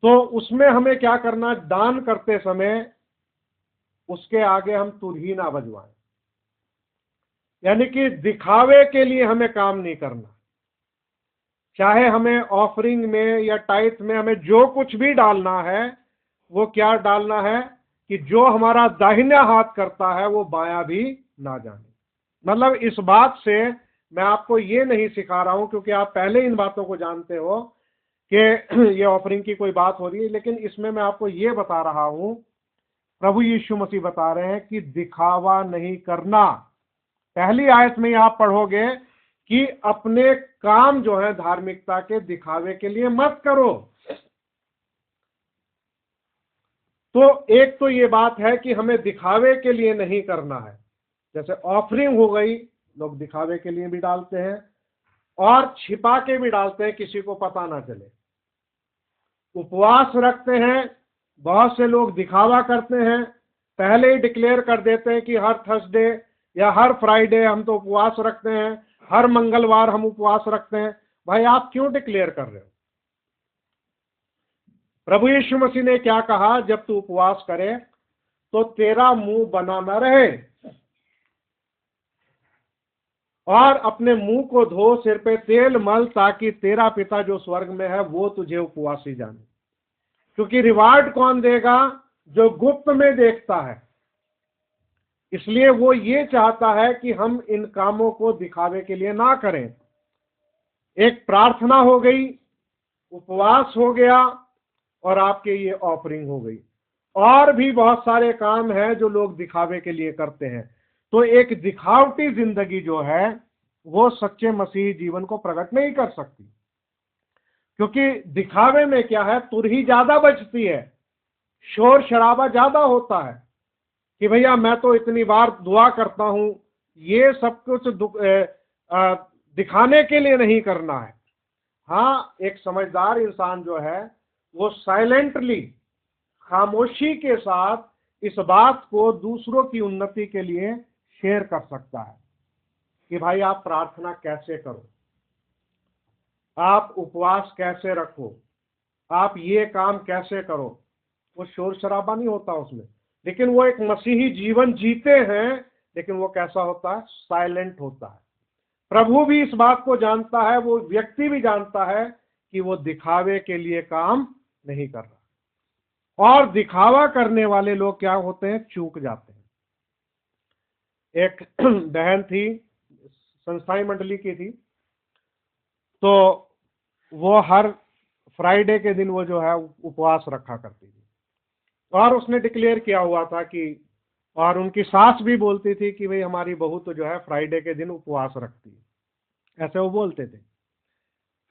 तो उसमें हमें क्या करना, दान करते समय उसके आगे हम तुरही ना बजवाएं। यानी कि दिखावे के लिए हमें काम नहीं करना। चाहे हमें ऑफरिंग में या टाइथ में हमें जो कुछ भी डालना है, वो क्या डालना है कि जो हमारा दाहिना हाथ करता है वो बायां भी ना जाने। मतलब इस बात से मैं आपको ये नहीं सिखा रहा हूं, क्योंकि आप पहले इन बातों को जानते हो कि ये ऑफरिंग की कोई बात हो रही है, लेकिन इसमें मैं आपको ये बता रहा हूं, प्रभु यीशु मसीह बता रहे हैं कि दिखावा नहीं करना। पहली आयत में आप पढ़ोगे कि अपने काम जो है धार्मिकता के दिखावे के लिए मत करो। तो एक तो ये बात है कि हमें दिखावे के लिए नहीं करना है। जैसे ऑफरिंग हो गई, लोग दिखावे के लिए भी डालते हैं और छिपा के भी डालते हैं, किसी को पता ना चले। उपवास रखते हैं, बहुत से लोग दिखावा करते हैं, पहले ही डिक्लेयर कर देते हैं कि हर थर्सडे या हर फ्राइडे हम तो उपवास रखते हैं, हर मंगलवार हम उपवास रखते हैं। भाई आप क्यों डिक्लेयर कर रहे हो? प्रभु यीशु मसीह ने क्या कहा, जब तू उपवास करे तो तेरा मुंह बना न रहे और अपने मुंह को धो, सिर पे तेल मल, ताकि तेरा पिता जो स्वर्ग में है वो तुझे उपवासी जाने। क्योंकि रिवार्ड कौन देगा? जो गुप्त में देखता है। इसलिए वो ये चाहता है कि हम इन कामों को दिखावे के लिए ना करें। एक प्रार्थना हो गई, उपवास हो गया और आपके ये ऑफरिंग हो गई। और भी बहुत सारे काम हैं जो लोग दिखावे के लिए करते हैं। तो एक दिखावटी जिंदगी जो है वो सच्चे मसीही जीवन को प्रकट नहीं कर सकती, क्योंकि दिखावे में क्या है, तुरही ज्यादा बचती है, शोर शराबा ज्यादा होता है कि भैया मैं तो इतनी बार दुआ करता हूं। ये सब कुछ दिखाने के लिए नहीं करना है। हाँ, एक समझदार इंसान जो है वो साइलेंटली, खामोशी के साथ इस बात को दूसरों की उन्नति के लिए शेयर कर सकता है कि भाई आप प्रार्थना कैसे करो, आप उपवास कैसे रखो, आप ये काम कैसे करो। वो शोर शराबा नहीं होता उसमें, लेकिन वो एक मसीही जीवन जीते हैं। लेकिन वो कैसा होता है? साइलेंट होता है। प्रभु भी इस बात को जानता है, वो व्यक्ति भी जानता है कि वो दिखावे के लिए काम नहीं कर रहा। और दिखावा करने वाले लोग क्या होते हैं? चूक जाते हैं। एक बहन थी, संस्थाई मंडली की थी, तो वो हर फ्राइडे के दिन वो जो है उपवास रखा करती थी और उसने डिक्लेयर किया हुआ था कि और उनकी सास भी बोलती थी कि भाई हमारी बहू तो जो है फ्राइडे के दिन उपवास रखती है, ऐसे वो बोलते थे।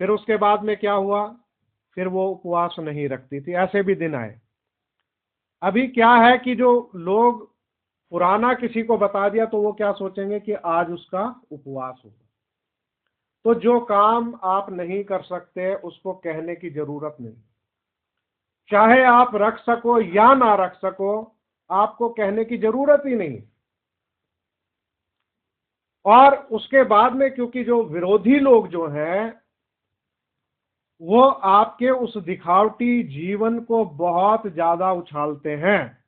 फिर उसके बाद में क्या हुआ, फिर वो उपवास नहीं रखती थी, ऐसे भी दिन आए। अभी क्या है कि जो लोग पुराना किसी को बता दिया तो वो क्या सोचेंगे कि आज उसका उपवास होगा। तो जो काम आप नहीं कर सकते उसको कहने की जरूरत नहीं, चाहे आप रख सको या ना रख सको, आपको कहने की जरूरत ही नहीं। और उसके बाद में क्योंकि जो विरोधी लोग जो हैं वो आपके उस दिखावटी जीवन को बहुत ज्यादा उछालते हैं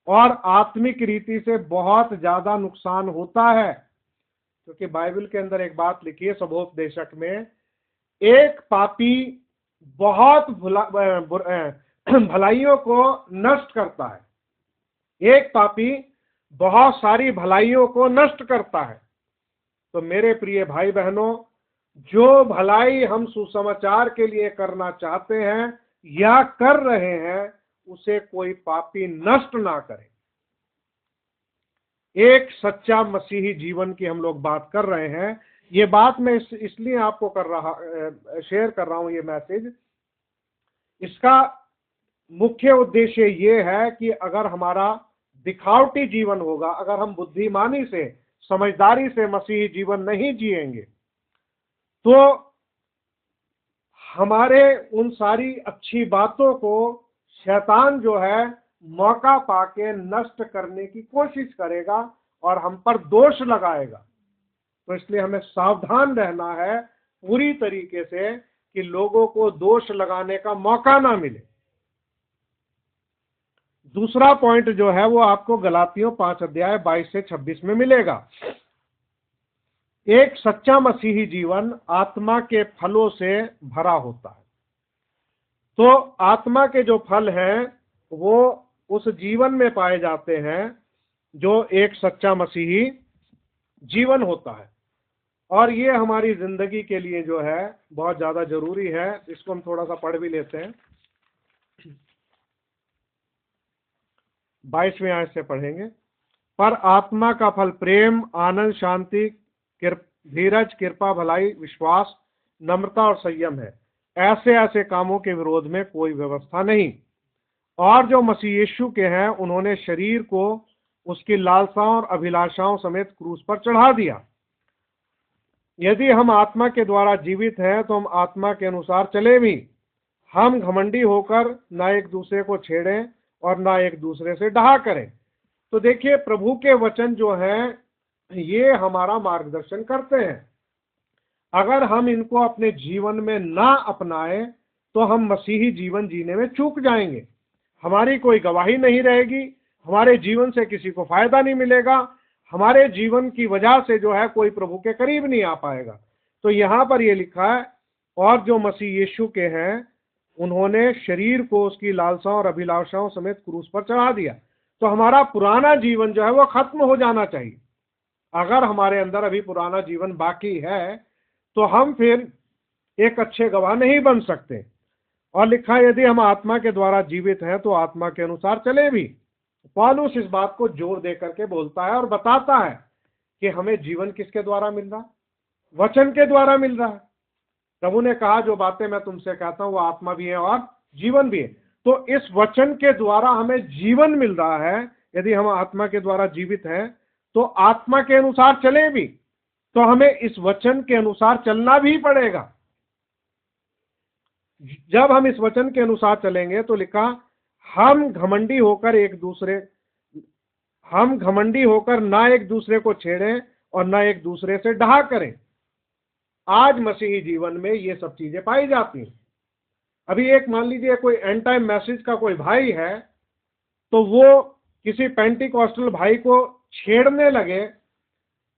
और आत्मिक रीति से बहुत ज्यादा नुकसान होता है। क्योंकि बाइबल के अंदर एक बात लिखी है सबोपदेशक में, एक पापी बहुत भलाइयों को नष्ट करता है, एक पापी बहुत सारी भलाइयों को नष्ट करता है। तो मेरे प्रिय भाई बहनों, जो भलाई हम सुसमाचार के लिए करना चाहते हैं या कर रहे हैं उसे कोई पापी नष्ट ना करे। एक सच्चा मसीही जीवन की हम लोग बात कर रहे हैं। ये बात मैं इसलिए आपको शेयर कर रहा हूं ये मैसेज। इसका मुख्य उद्देश्य ये है कि अगर हमारा दिखावटी जीवन होगा, अगर हम बुद्धिमानी से समझदारी से मसीही जीवन नहीं जिएंगे तो हमारे उन सारी अच्छी बातों को शैतान जो है मौका पाके नष्ट करने की कोशिश करेगा और हम पर दोष लगाएगा। तो इसलिए हमें सावधान रहना है पूरी तरीके से कि लोगों को दोष लगाने का मौका ना मिले। दूसरा पॉइंट जो है वो आपको गलातियों 5 अध्याय 22 से 26 में मिलेगा। एक सच्चा मसीही जीवन आत्मा के फलों से भरा होता है। तो आत्मा के जो फल हैं वो उस जीवन में पाए जाते हैं जो एक सच्चा मसीही जीवन होता है, और ये हमारी जिंदगी के लिए जो है बहुत ज्यादा जरूरी है। इसको हम थोड़ा सा पढ़ भी लेते हैं। 22वें आयत से पढ़ेंगे। पर आत्मा का फल प्रेम, आनंद, शांति, धीरज, कृपा, भलाई, विश्वास, नम्रता और संयम है। ऐसे ऐसे कामों के विरोध में कोई व्यवस्था नहीं। और जो मसीह यीशु के हैं उन्होंने शरीर को उसकी लालसाओं और अभिलाषाओं समेत क्रूस पर चढ़ा दिया। यदि हम आत्मा के द्वारा जीवित हैं तो हम आत्मा के अनुसार चले भी। हम घमंडी होकर ना एक दूसरे को छेड़ें और ना एक दूसरे से डहा करें। तो देखिए, प्रभु के वचन जो हैं ये हमारा मार्गदर्शन करते हैं। अगर हम इनको अपने जीवन में ना अपनाएं तो हम मसीही जीवन जीने में चूक जाएंगे। हमारी कोई गवाही नहीं रहेगी, हमारे जीवन से किसी को फायदा नहीं मिलेगा, हमारे जीवन की वजह से जो है कोई प्रभु के करीब नहीं आ पाएगा। तो यहां पर ये लिखा है, और जो मसीह यीशु के हैं उन्होंने शरीर को उसकी लालसाओं और अभिलाषाओं समेत क्रूस पर चढ़ा दिया। तो हमारा पुराना जीवन जो है वो खत्म हो जाना चाहिए। अगर हमारे अंदर अभी पुराना जीवन बाकी है तो हम फिर एक अच्छे गवाह नहीं बन सकते। और लिखा है, यदि हम आत्मा के द्वारा जीवित हैं तो आत्मा के अनुसार चले भी। पौलुस इस बात को जोर दे करके बोलता है और बताता है कि हमें जीवन किसके द्वारा मिल रहा है, वचन के द्वारा मिल रहा है। प्रभु ने कहा जो बातें मैं तुमसे कहता हूं वो आत्मा भी है और जीवन भी है। तो इस वचन के द्वारा हमें जीवन मिल रहा है। यदि हम आत्मा के द्वारा जीवित हैं तो आत्मा के अनुसार चले भी, तो हमें इस वचन के अनुसार चलना भी पड़ेगा। जब हम इस वचन के अनुसार चलेंगे तो लिखा, हम घमंडी होकर ना एक दूसरे को छेड़ें और ना एक दूसरे से डहा करें। आज मसीही जीवन में ये सब चीजें पाई जाती हैं। अभी एक मान लीजिए कोई एंड टाइम मैसेज का कोई भाई है तो वो किसी पेंटिकॉस्टल भाई को छेड़ने लगे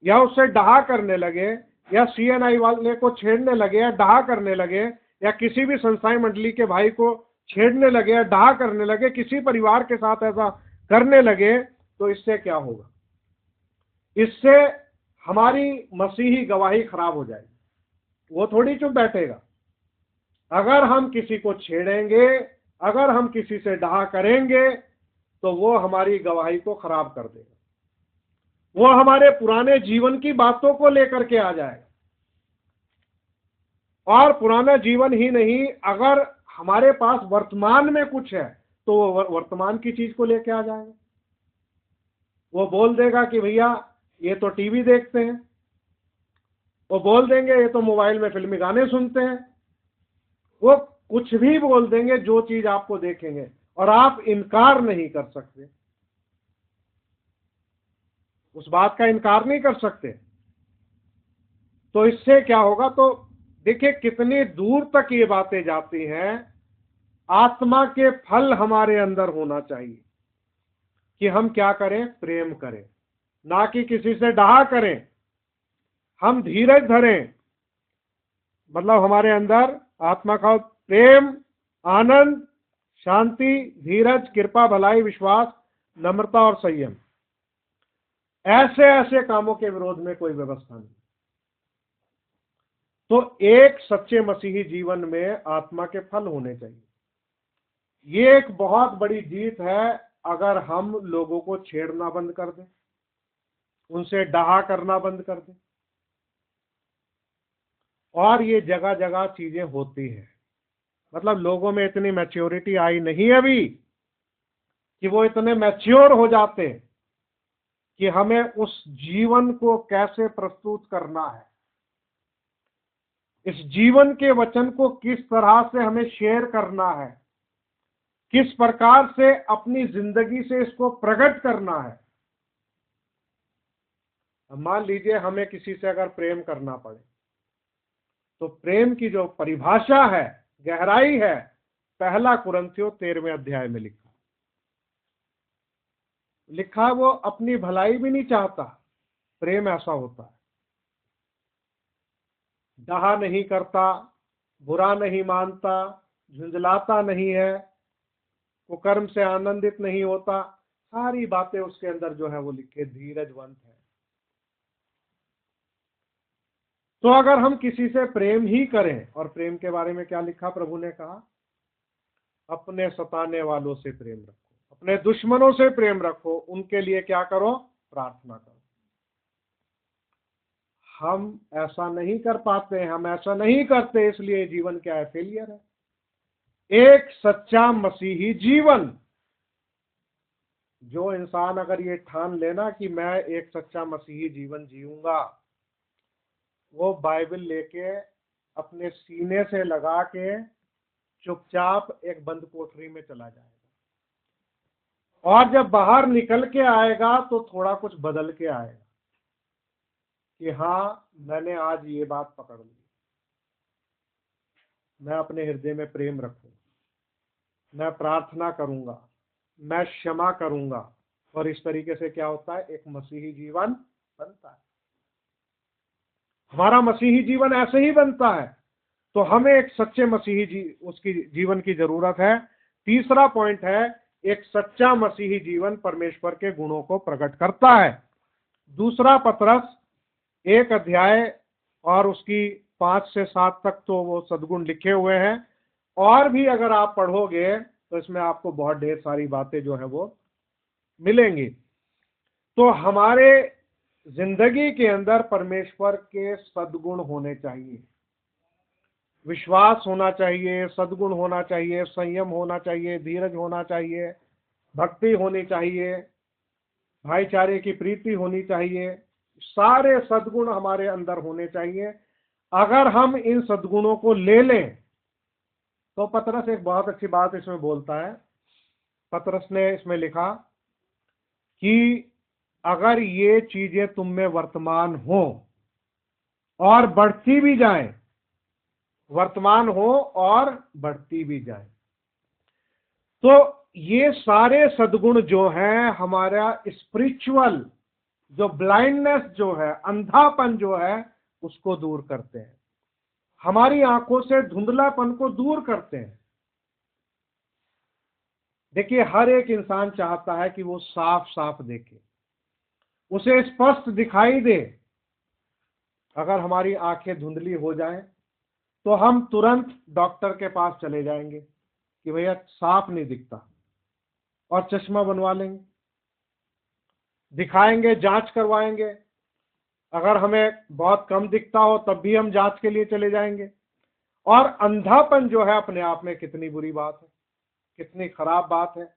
या उससे डहा करने लगे या CNI वाले को छेड़ने लगे या डहा करने लगे या किसी भी संस्थाई मंडली के भाई को छेड़ने लगे या डहा करने लगे, किसी परिवार के साथ ऐसा करने लगे, तो इससे क्या होगा? इससे हमारी मसीही गवाही खराब हो जाएगी। वो थोड़ी चुप बैठेगा। अगर हम किसी को छेड़ेंगे, अगर हम किसी से डहा करेंगे तो वो हमारी गवाही को खराब कर देगा, वो हमारे पुराने जीवन की बातों को लेकर के आ जाएगा। और पुराना जीवन ही नहीं, अगर हमारे पास वर्तमान में कुछ है तो वो वर्तमान की चीज को लेके आ जाएगा। वो बोल देगा कि भैया ये तो टीवी देखते हैं, वो बोल देंगे ये तो मोबाइल में फिल्मी गाने सुनते हैं, वो कुछ भी बोल देंगे जो चीज आपको देखेंगे, और आप इनकार नहीं कर सकते, उस बात का इनकार नहीं कर सकते। तो इससे क्या होगा, तो देखिए कितनी दूर तक ये बातें जाती हैं। आत्मा के फल हमारे अंदर होना चाहिए कि हम क्या करें, प्रेम करें, ना कि किसी से डहा करें। हम धीरज धरें, मतलब हमारे अंदर आत्मा का प्रेम, आनंद, शांति, धीरज, कृपा, भलाई, विश्वास, नम्रता और संयम, ऐसे ऐसे कामों के विरोध में कोई व्यवस्था नहीं। तो एक सच्चे मसीही जीवन में आत्मा के फल होने चाहिए। ये एक बहुत बड़ी जीत है अगर हम लोगों को छेड़ना बंद कर दें, उनसे डहा करना बंद कर दें। और ये जगह जगह चीजें होती हैं, मतलब लोगों में इतनी मैच्योरिटी आई नहीं अभी कि वो इतने मैच्योर हो जाते कि हमें उस जीवन को कैसे प्रस्तुत करना है, इस जीवन के वचन को किस तरह से हमें शेयर करना है, किस प्रकार से अपनी जिंदगी से इसको प्रकट करना है। मान लीजिए हमें किसी से अगर प्रेम करना पड़े, तो प्रेम की जो परिभाषा है, गहराई है, पहला कुरिन्थियों 13वें अध्याय में लिखा वो अपनी भलाई भी नहीं चाहता। प्रेम ऐसा होता है, डहा नहीं करता, बुरा नहीं मानता, झुंझलाता नहीं है, कुकर्म से आनंदित नहीं होता, सारी बातें उसके अंदर जो है वो लिखे, धीरजवंत है। तो अगर हम किसी से प्रेम ही करें, और प्रेम के बारे में क्या लिखा प्रभु ने कहा, अपने सताने वालों से प्रेम रखो, अपने दुश्मनों से प्रेम रखो, उनके लिए क्या करो, प्रार्थना करो। हम ऐसा नहीं कर पाते, हम ऐसा नहीं करते, इसलिए जीवन क्या है, फेलियर है। एक सच्चा मसीही जीवन, जो इंसान अगर ये ठान लेना कि मैं एक सच्चा मसीही जीवन जीऊंगा, वो बाइबल लेके अपने सीने से लगा के चुपचाप एक बंद कोठरी में चला जाएगा, और जब बाहर निकल के आएगा तो थोड़ा कुछ बदल के आएगा कि हाँ मैंने आज ये बात पकड़ ली, मैं अपने हृदय में प्रेम रखूंगा, मैं प्रार्थना करूंगा, मैं क्षमा करूंगा। और इस तरीके से क्या होता है, एक मसीही जीवन बनता है। हमारा मसीही जीवन ऐसे ही बनता है। तो हमें एक सच्चे मसीही उसकी जीवन की जरूरत है। तीसरा पॉइंट है, एक सच्चा मसीही जीवन परमेश्वर के गुणों को प्रकट करता है। दूसरा पतरस 1 अध्याय और उसकी 5 से 7 तक तो वो सद्गुण लिखे हुए हैं, और भी अगर आप पढ़ोगे तो इसमें आपको बहुत ढेर सारी बातें जो है वो मिलेंगी। तो हमारे जिंदगी के अंदर परमेश्वर के सद्गुण होने चाहिए, विश्वास होना चाहिए, सद्गुण होना चाहिए, संयम होना चाहिए, धीरज होना चाहिए, भक्ति होनी चाहिए, भाईचारे की प्रीति होनी चाहिए। सारे सद्गुण हमारे अंदर होने चाहिए। अगर हम इन सद्गुणों को ले लें तो पतरस एक बहुत अच्छी बात इसमें बोलता है। पतरस ने इसमें लिखा कि अगर ये चीजें तुम में वर्तमान हो और बढ़ती भी जाएं, वर्तमान हो और बढ़ती भी जाए, तो ये सारे सद्गुण जो हैं हमारा स्पिरिचुअल जो ब्लाइंडनेस जो है, अंधापन जो है, उसको दूर करते हैं, हमारी आंखों से धुंधलापन को दूर करते हैं। देखिए हर एक इंसान चाहता है कि वो साफ साफ देखे, उसे स्पष्ट दिखाई दे। अगर हमारी आंखें धुंधली हो जाएं तो हम तुरंत डॉक्टर के पास चले जाएंगे कि भैया साफ नहीं दिखता, और चश्मा बनवा लेंगे, दिखाएंगे, जांच करवाएंगे। अगर हमें बहुत कम दिखता हो तब भी हम जांच के लिए चले जाएंगे। और अंधापन जो है अपने आप में कितनी बुरी बात है, कितनी खराब बात है।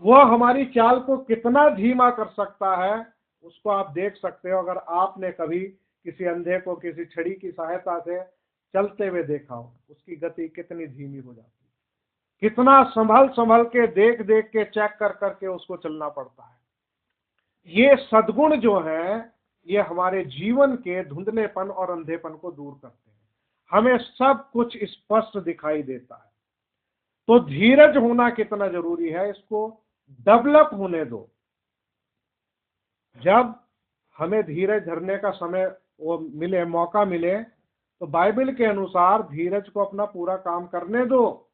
वह हमारी चाल को कितना धीमा कर सकता है उसको आप देख सकते हो। अगर आपने कभी किसी अंधे को किसी छड़ी की सहायता से चलते हुए देखा हो, उसकी गति कितनी धीमी हो जाती है, कितना संभल संभल के देख देख के चेक कर करके उसको चलना पड़ता है। ये सद्गुण जो है ये हमारे जीवन के धुंधलेपन और अंधेपन को दूर करते हैं, हमें सब कुछ स्पष्ट दिखाई देता है। तो धीरज होना कितना जरूरी है, इसको डेवलप होने दो। जब हमें धीरज धरने का समय वो मिले, मौका मिले, तो बाइबल के अनुसार धीरज को अपना पूरा काम करने दो,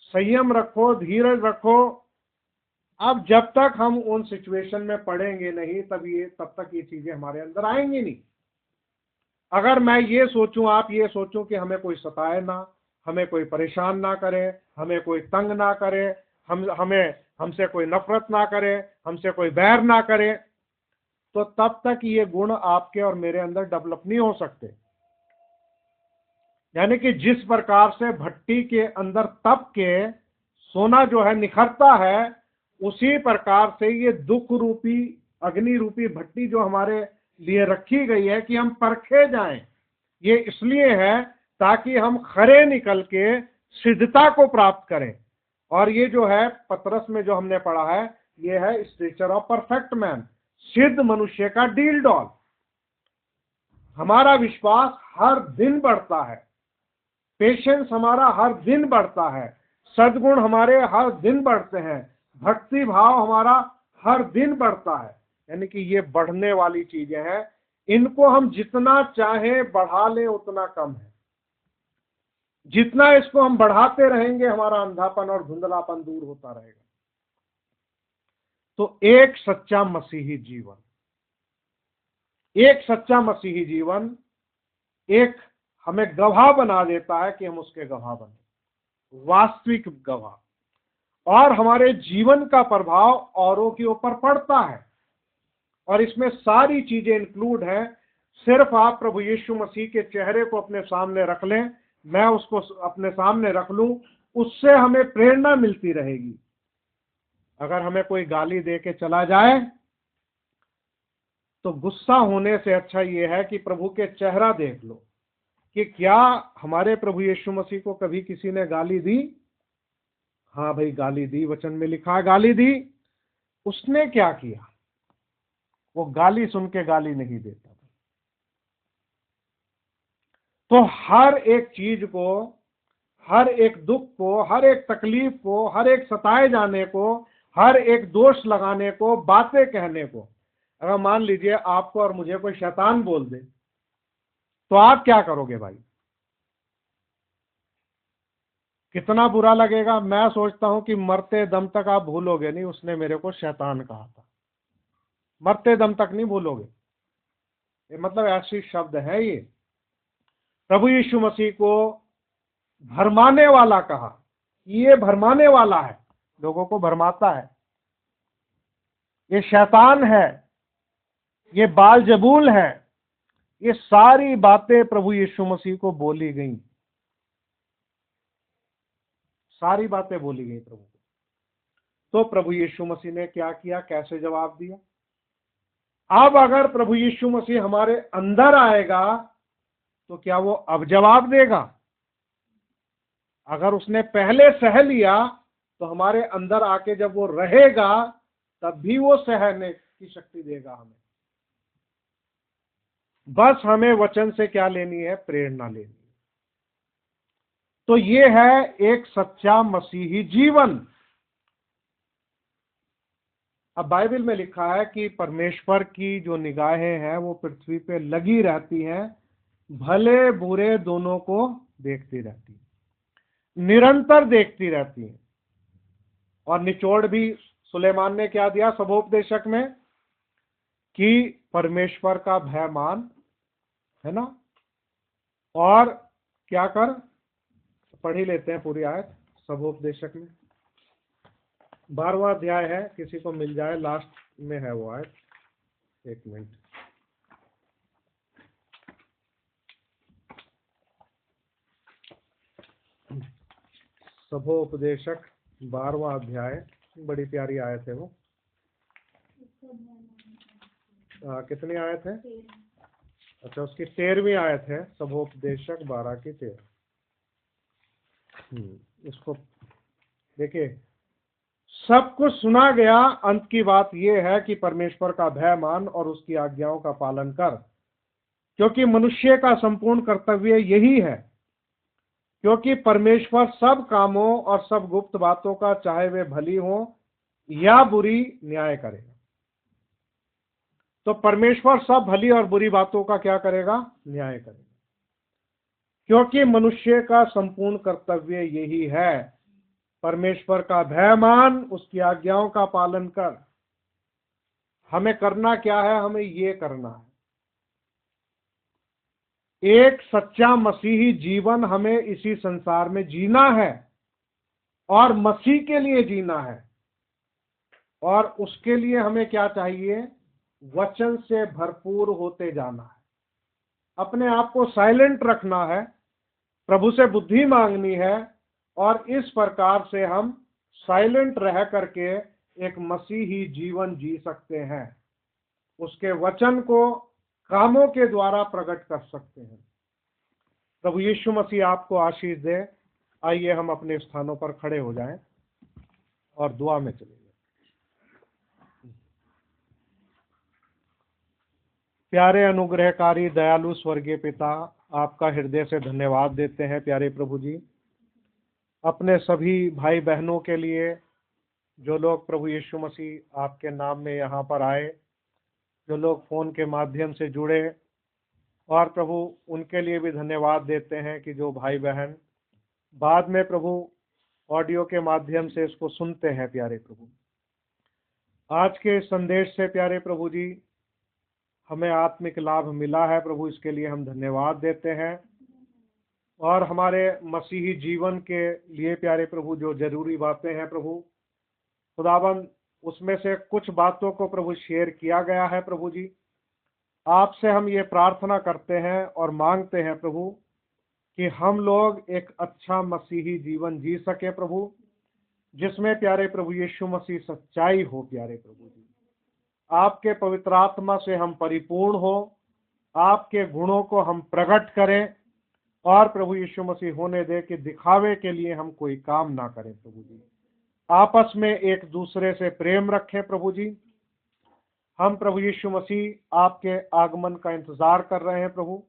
संयम रखो, धीरज रखो। अब जब तक हम उन सिचुएशन में पड़ेंगे नहीं तब तक ये चीजें हमारे अंदर आएंगी नहीं। अगर मैं ये सोचूं, आप ये सोचूं कि हमें कोई सताए ना, हमें कोई परेशान ना करे, हमें कोई तंग ना करे, हमसे कोई नफरत ना करे, हमसे कोई बैर ना करे, तो तब तक ये गुण आपके और मेरे अंदर डेवलप नहीं हो सकते। यानी कि जिस प्रकार से भट्टी के अंदर तप के सोना जो है निखरता है, उसी प्रकार से ये दुख रूपी अग्नि रूपी भट्टी जो हमारे लिए रखी गई है कि हम परखे जाएं। ये इसलिए है ताकि हम खरे निकल के सिद्धता को प्राप्त करें। और ये जो है पतरस में जो हमने पढ़ा है, ये है स्टेचर ऑफ परफेक्ट मैन, सिद्ध मनुष्य का डील डॉल। हमारा विश्वास हर दिन बढ़ता है, पेशेंस हमारा हर दिन बढ़ता है, सद्गुण हमारे हर दिन बढ़ते हैं, भक्ति भाव हमारा हर दिन बढ़ता है। यानी कि ये बढ़ने वाली चीजें हैं, इनको हम जितना चाहें बढ़ा लें उतना कम है। जितना इसको हम बढ़ाते रहेंगे हमारा अंधापन और धुंधलापन दूर होता रहेगा। तो एक सच्चा मसीही जीवन, एक सच्चा मसीही जीवन एक हमें गवाह बना देता है कि हम उसके गवाह बने, वास्तविक गवाह। और हमारे जीवन का प्रभाव औरों के ऊपर पड़ता है, और इसमें सारी चीजें इंक्लूड हैं। सिर्फ आप प्रभु यीशु मसीह के चेहरे को अपने सामने रख लें, मैं उसको अपने सामने रख लूं, उससे हमें प्रेरणा मिलती रहेगी। अगर हमें कोई गाली दे के चला जाए तो गुस्सा होने से अच्छा यह है कि प्रभु के चेहरा देख लो कि क्या हमारे प्रभु यीशु मसीह को कभी किसी ने गाली दी? हाँ भाई, गाली दी, वचन में लिखा है गाली दी। उसने क्या किया? वो गाली सुन के गाली नहीं देता। तो हर एक चीज को, हर एक दुख को, हर एक तकलीफ को, हर एक सताए जाने को, हर एक दोष लगाने को, बातें कहने को, अगर मान लीजिए आपको और मुझे कोई शैतान बोल दे तो आप क्या करोगे भाई? कितना बुरा लगेगा। मैं सोचता हूं कि मरते दम तक आप भूलोगे नहीं उसने मेरे को शैतान कहा था, मरते दम तक नहीं भूलोगे। ये मतलब ऐसी शब्द है ये। प्रभु यीशु मसीह को भरमाने वाला कहा, ये भरमाने वाला है, लोगों को भरमाता है, ये शैतान है, ये बालजबूल है। ये सारी बातें प्रभु यीशु मसीह को बोली गई, सारी बातें बोली गई प्रभु को। तो प्रभु यीशु मसीह ने क्या किया, कैसे जवाब दिया? अब अगर प्रभु यीशु मसीह हमारे अंदर आएगा तो क्या वो अब जवाब देगा? अगर उसने पहले सह लिया तो हमारे अंदर आके जब वो रहेगा तब भी वो सहने की शक्ति देगा हमें। बस हमें वचन से क्या लेनी है? प्रेरणा लेनी है। तो ये है एक सच्चा मसीही जीवन। अब बाइबल में लिखा है कि परमेश्वर की जो निगाहें हैं वो पृथ्वी पे लगी रहती हैं, भले बुरे दोनों को देखती रहती है, निरंतर देखती रहती है। और निचोड़ भी सुलेमान ने क्या दिया सबोपदेशक में कि परमेश्वर का भय मान, है ना, और क्या कर, पढ़ ही लेते हैं पूरी आयत सबोपदेशक में। 12वां अध्याय है, किसी को मिल जाए, लास्ट में है वो आयत। एक मिनट। सभोपदेशक 12वां अध्याय, बड़ी प्यारी आयत है वो। कितनी आयत है? अच्छा, उसकी 13वीं आयत है, सभोपदेशक 12 की 13। इसको देखिए, सब कुछ सुना गया, अंत की बात यह है कि परमेश्वर का भय मान और उसकी आज्ञाओं का पालन कर, क्योंकि मनुष्य का संपूर्ण कर्तव्य यही है। क्योंकि परमेश्वर सब कामों और सब गुप्त बातों का, चाहे वे भली हो या बुरी, न्याय करेगा। तो परमेश्वर सब भली और बुरी बातों का क्या करेगा? न्याय करेगा। क्योंकि मनुष्य का संपूर्ण कर्तव्य यही है, परमेश्वर का भय मान, उसकी आज्ञाओं का पालन कर। हमें करना क्या है? हमें ये करना है, एक सच्चा मसीही जीवन हमें इसी संसार में जीना है और मसीह के लिए जीना है। और उसके लिए हमें क्या चाहिए? वचन से भरपूर होते जाना है, अपने आप को साइलेंट रखना है, प्रभु से बुद्धि मांगनी है, और इस प्रकार से हम साइलेंट रह करके एक मसीही जीवन जी सकते हैं, उसके वचन को कामों के द्वारा प्रकट कर सकते हैं। प्रभु यीशु मसीह आपको आशीष दे। आइए हम अपने स्थानों पर खड़े हो जाएं और दुआ में चले जाएं। प्यारे अनुग्रहकारी दयालु स्वर्गीय पिता, आपका हृदय से धन्यवाद देते हैं प्यारे प्रभु जी, अपने सभी भाई बहनों के लिए जो लोग प्रभु यीशु मसीह आपके नाम में यहाँ पर आए, जो लोग फोन के माध्यम से जुड़े, और प्रभु उनके लिए भी धन्यवाद देते हैं कि जो भाई बहन बाद में प्रभु ऑडियो के माध्यम से इसको सुनते हैं। प्यारे प्रभु, आज के संदेश से प्यारे प्रभु जी हमें आत्मिक लाभ मिला है प्रभु, इसके लिए हम धन्यवाद देते हैं। और हमारे मसीही जीवन के लिए प्यारे प्रभु जो जरूरी बातें हैं प्रभु खुदाबंद, उसमें से कुछ बातों को प्रभु शेयर किया गया है प्रभु जी। आपसे हम ये प्रार्थना करते हैं और मांगते हैं प्रभु कि हम लोग एक अच्छा मसीही जीवन जी सके प्रभु, जिसमें प्यारे प्रभु यीशु मसीह सच्चाई हो। प्यारे प्रभु जी, आपके पवित्र आत्मा से हम परिपूर्ण हो, आपके गुणों को हम प्रकट करें, और प्रभु यीशु मसीह होने दे कि दिखावे के लिए हम कोई काम ना करें प्रभु जी। आपस में एक दूसरे से प्रेम रखें प्रभु जी। हम प्रभु यीशु मसीह आपके आगमन का इंतजार कर रहे हैं प्रभु।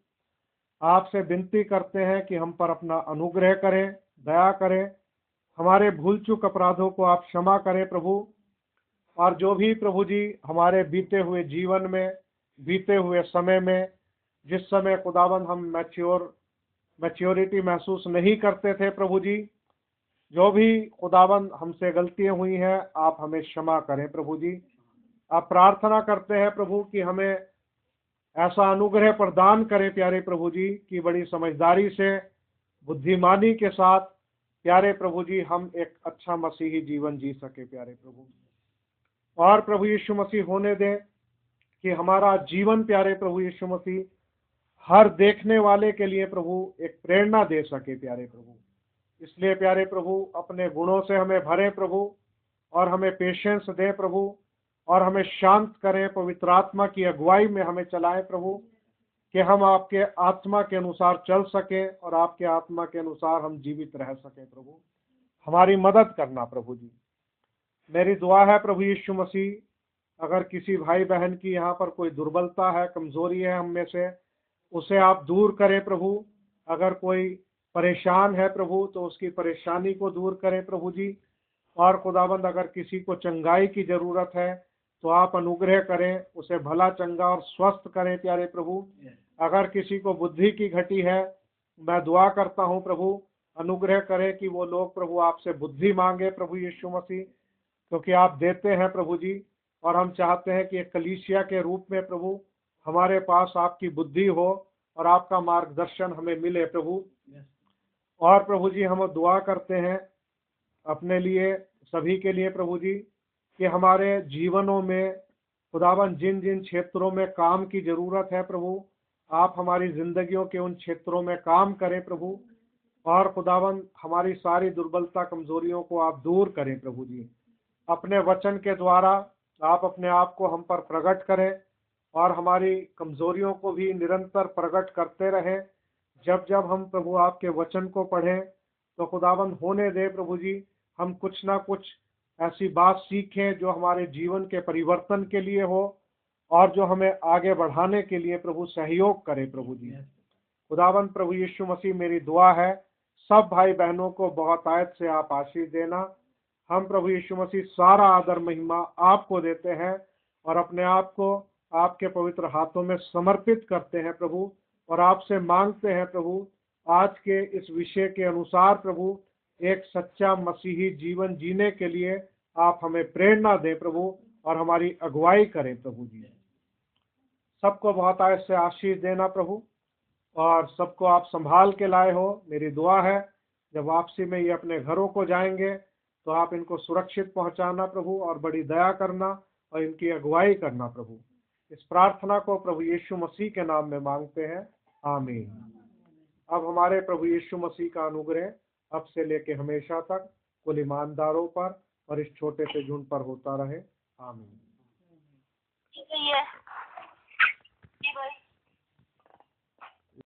आपसे विनती करते हैं कि हम पर अपना अनुग्रह करें, दया करें, हमारे भूल चूक अपराधों को आप क्षमा करें प्रभु। और जो भी प्रभु जी हमारे बीते हुए जीवन में, बीते हुए समय में, जिस समय खुदाबंद हम मैच्योरिटी महसूस नहीं करते थे प्रभु जी, जो भी खुदाबंद हमसे गलतियां हुई हैं, आप हमें क्षमा करें प्रभु जी। आप प्रार्थना करते हैं प्रभु कि हमें ऐसा अनुग्रह प्रदान करें प्यारे प्रभु जी कि बड़ी समझदारी से, बुद्धिमानी के साथ प्यारे प्रभु जी हम एक अच्छा मसीही जीवन जी सके प्यारे प्रभु। और प्रभु यीशु मसीह होने दें कि हमारा जीवन प्यारे प्रभु यीशु मसीह हर देखने वाले के लिए प्रभु एक प्रेरणा दे सके प्यारे प्रभु। इसलिए प्यारे प्रभु अपने गुणों से हमें भरे प्रभु, और हमें पेशेंस दे प्रभु, और हमें शांत करें, पवित्र आत्मा की अगुवाई में हमें चलाएं प्रभु, कि हम आपके आत्मा के अनुसार चल सके और आपके आत्मा के अनुसार हम जीवित रह सके प्रभु। हमारी मदद करना प्रभु जी। मेरी दुआ है प्रभु यीशु मसीह, अगर किसी भाई बहन की यहाँ पर कोई दुर्बलता है, कमजोरी है हम में से, उसे आप दूर करें प्रभु। अगर कोई परेशान है प्रभु तो उसकी परेशानी को दूर करें प्रभु जी। और खुदाबंद अगर किसी को चंगाई की जरूरत है तो आप अनुग्रह करें, उसे भला चंगा और स्वस्थ करें प्यारे प्रभु। अगर किसी को बुद्धि की घटी है, मैं दुआ करता हूँ प्रभु अनुग्रह करें कि वो लोग प्रभु आपसे बुद्धि मांगे प्रभु यीशु मसीह, क्योंकि आप देते हैं प्रभु जी। और हम चाहते हैं कि एक कलीसिया के रूप में प्रभु हमारे पास आपकी बुद्धि हो और आपका मार्गदर्शन हमें मिले प्रभु। और प्रभु जी हम दुआ करते हैं अपने लिए, सभी के लिए प्रभु जी कि हमारे जीवनों में खुदावन जिन जिन क्षेत्रों में काम की जरूरत है प्रभु, आप हमारी जिंदगियों के उन क्षेत्रों में काम करें प्रभु। और खुदावन हमारी सारी दुर्बलता कमजोरियों को आप दूर करें प्रभु जी। अपने वचन के द्वारा आप अपने आप को हम पर प्रकट करें और हमारी कमजोरियों को भी निरंतर प्रकट करते रहें। जब जब हम प्रभु आपके वचन को पढ़ें तो खुदावन होने दे प्रभु जी, हम कुछ ना कुछ ऐसी बात सीखें जो हमारे जीवन के परिवर्तन के लिए हो और जो हमें आगे बढ़ाने के लिए प्रभु सहयोग करे प्रभु जी। खुदावन प्रभु यीशु मसीह, मेरी दुआ है सब भाई बहनों को बहुत आयत से आप आशीष देना। हम प्रभु यीशु मसीह सारा आदर महिमा आपको देते हैं और अपने आप को आपके पवित्र हाथों में समर्पित करते हैं प्रभु, और आपसे मांगते हैं प्रभु आज के इस विषय के अनुसार प्रभु एक सच्चा मसीही जीवन जीने के लिए आप हमें प्रेरणा दें प्रभु और हमारी अगुवाई करें प्रभु जी। सबको बहुत आयत से आशीष देना प्रभु, और सबको आप संभाल के लाए हो। मेरी दुआ है जब वापसी में ये अपने घरों को जाएंगे तो आप इनको सुरक्षित पहुंचाना प्रभु, और बड़ी दया करना और इनकी अगुवाई करना प्रभु। इस प्रार्थना को प्रभु यीशु मसीह के नाम में मांगते हैं, आमीन। अब हमारे प्रभु यीशु मसीह का अनुग्रह अब से लेके हमेशा तक कुल ईमानदारों पर और इस छोटे से झुंड पर होता रहे, आमीन।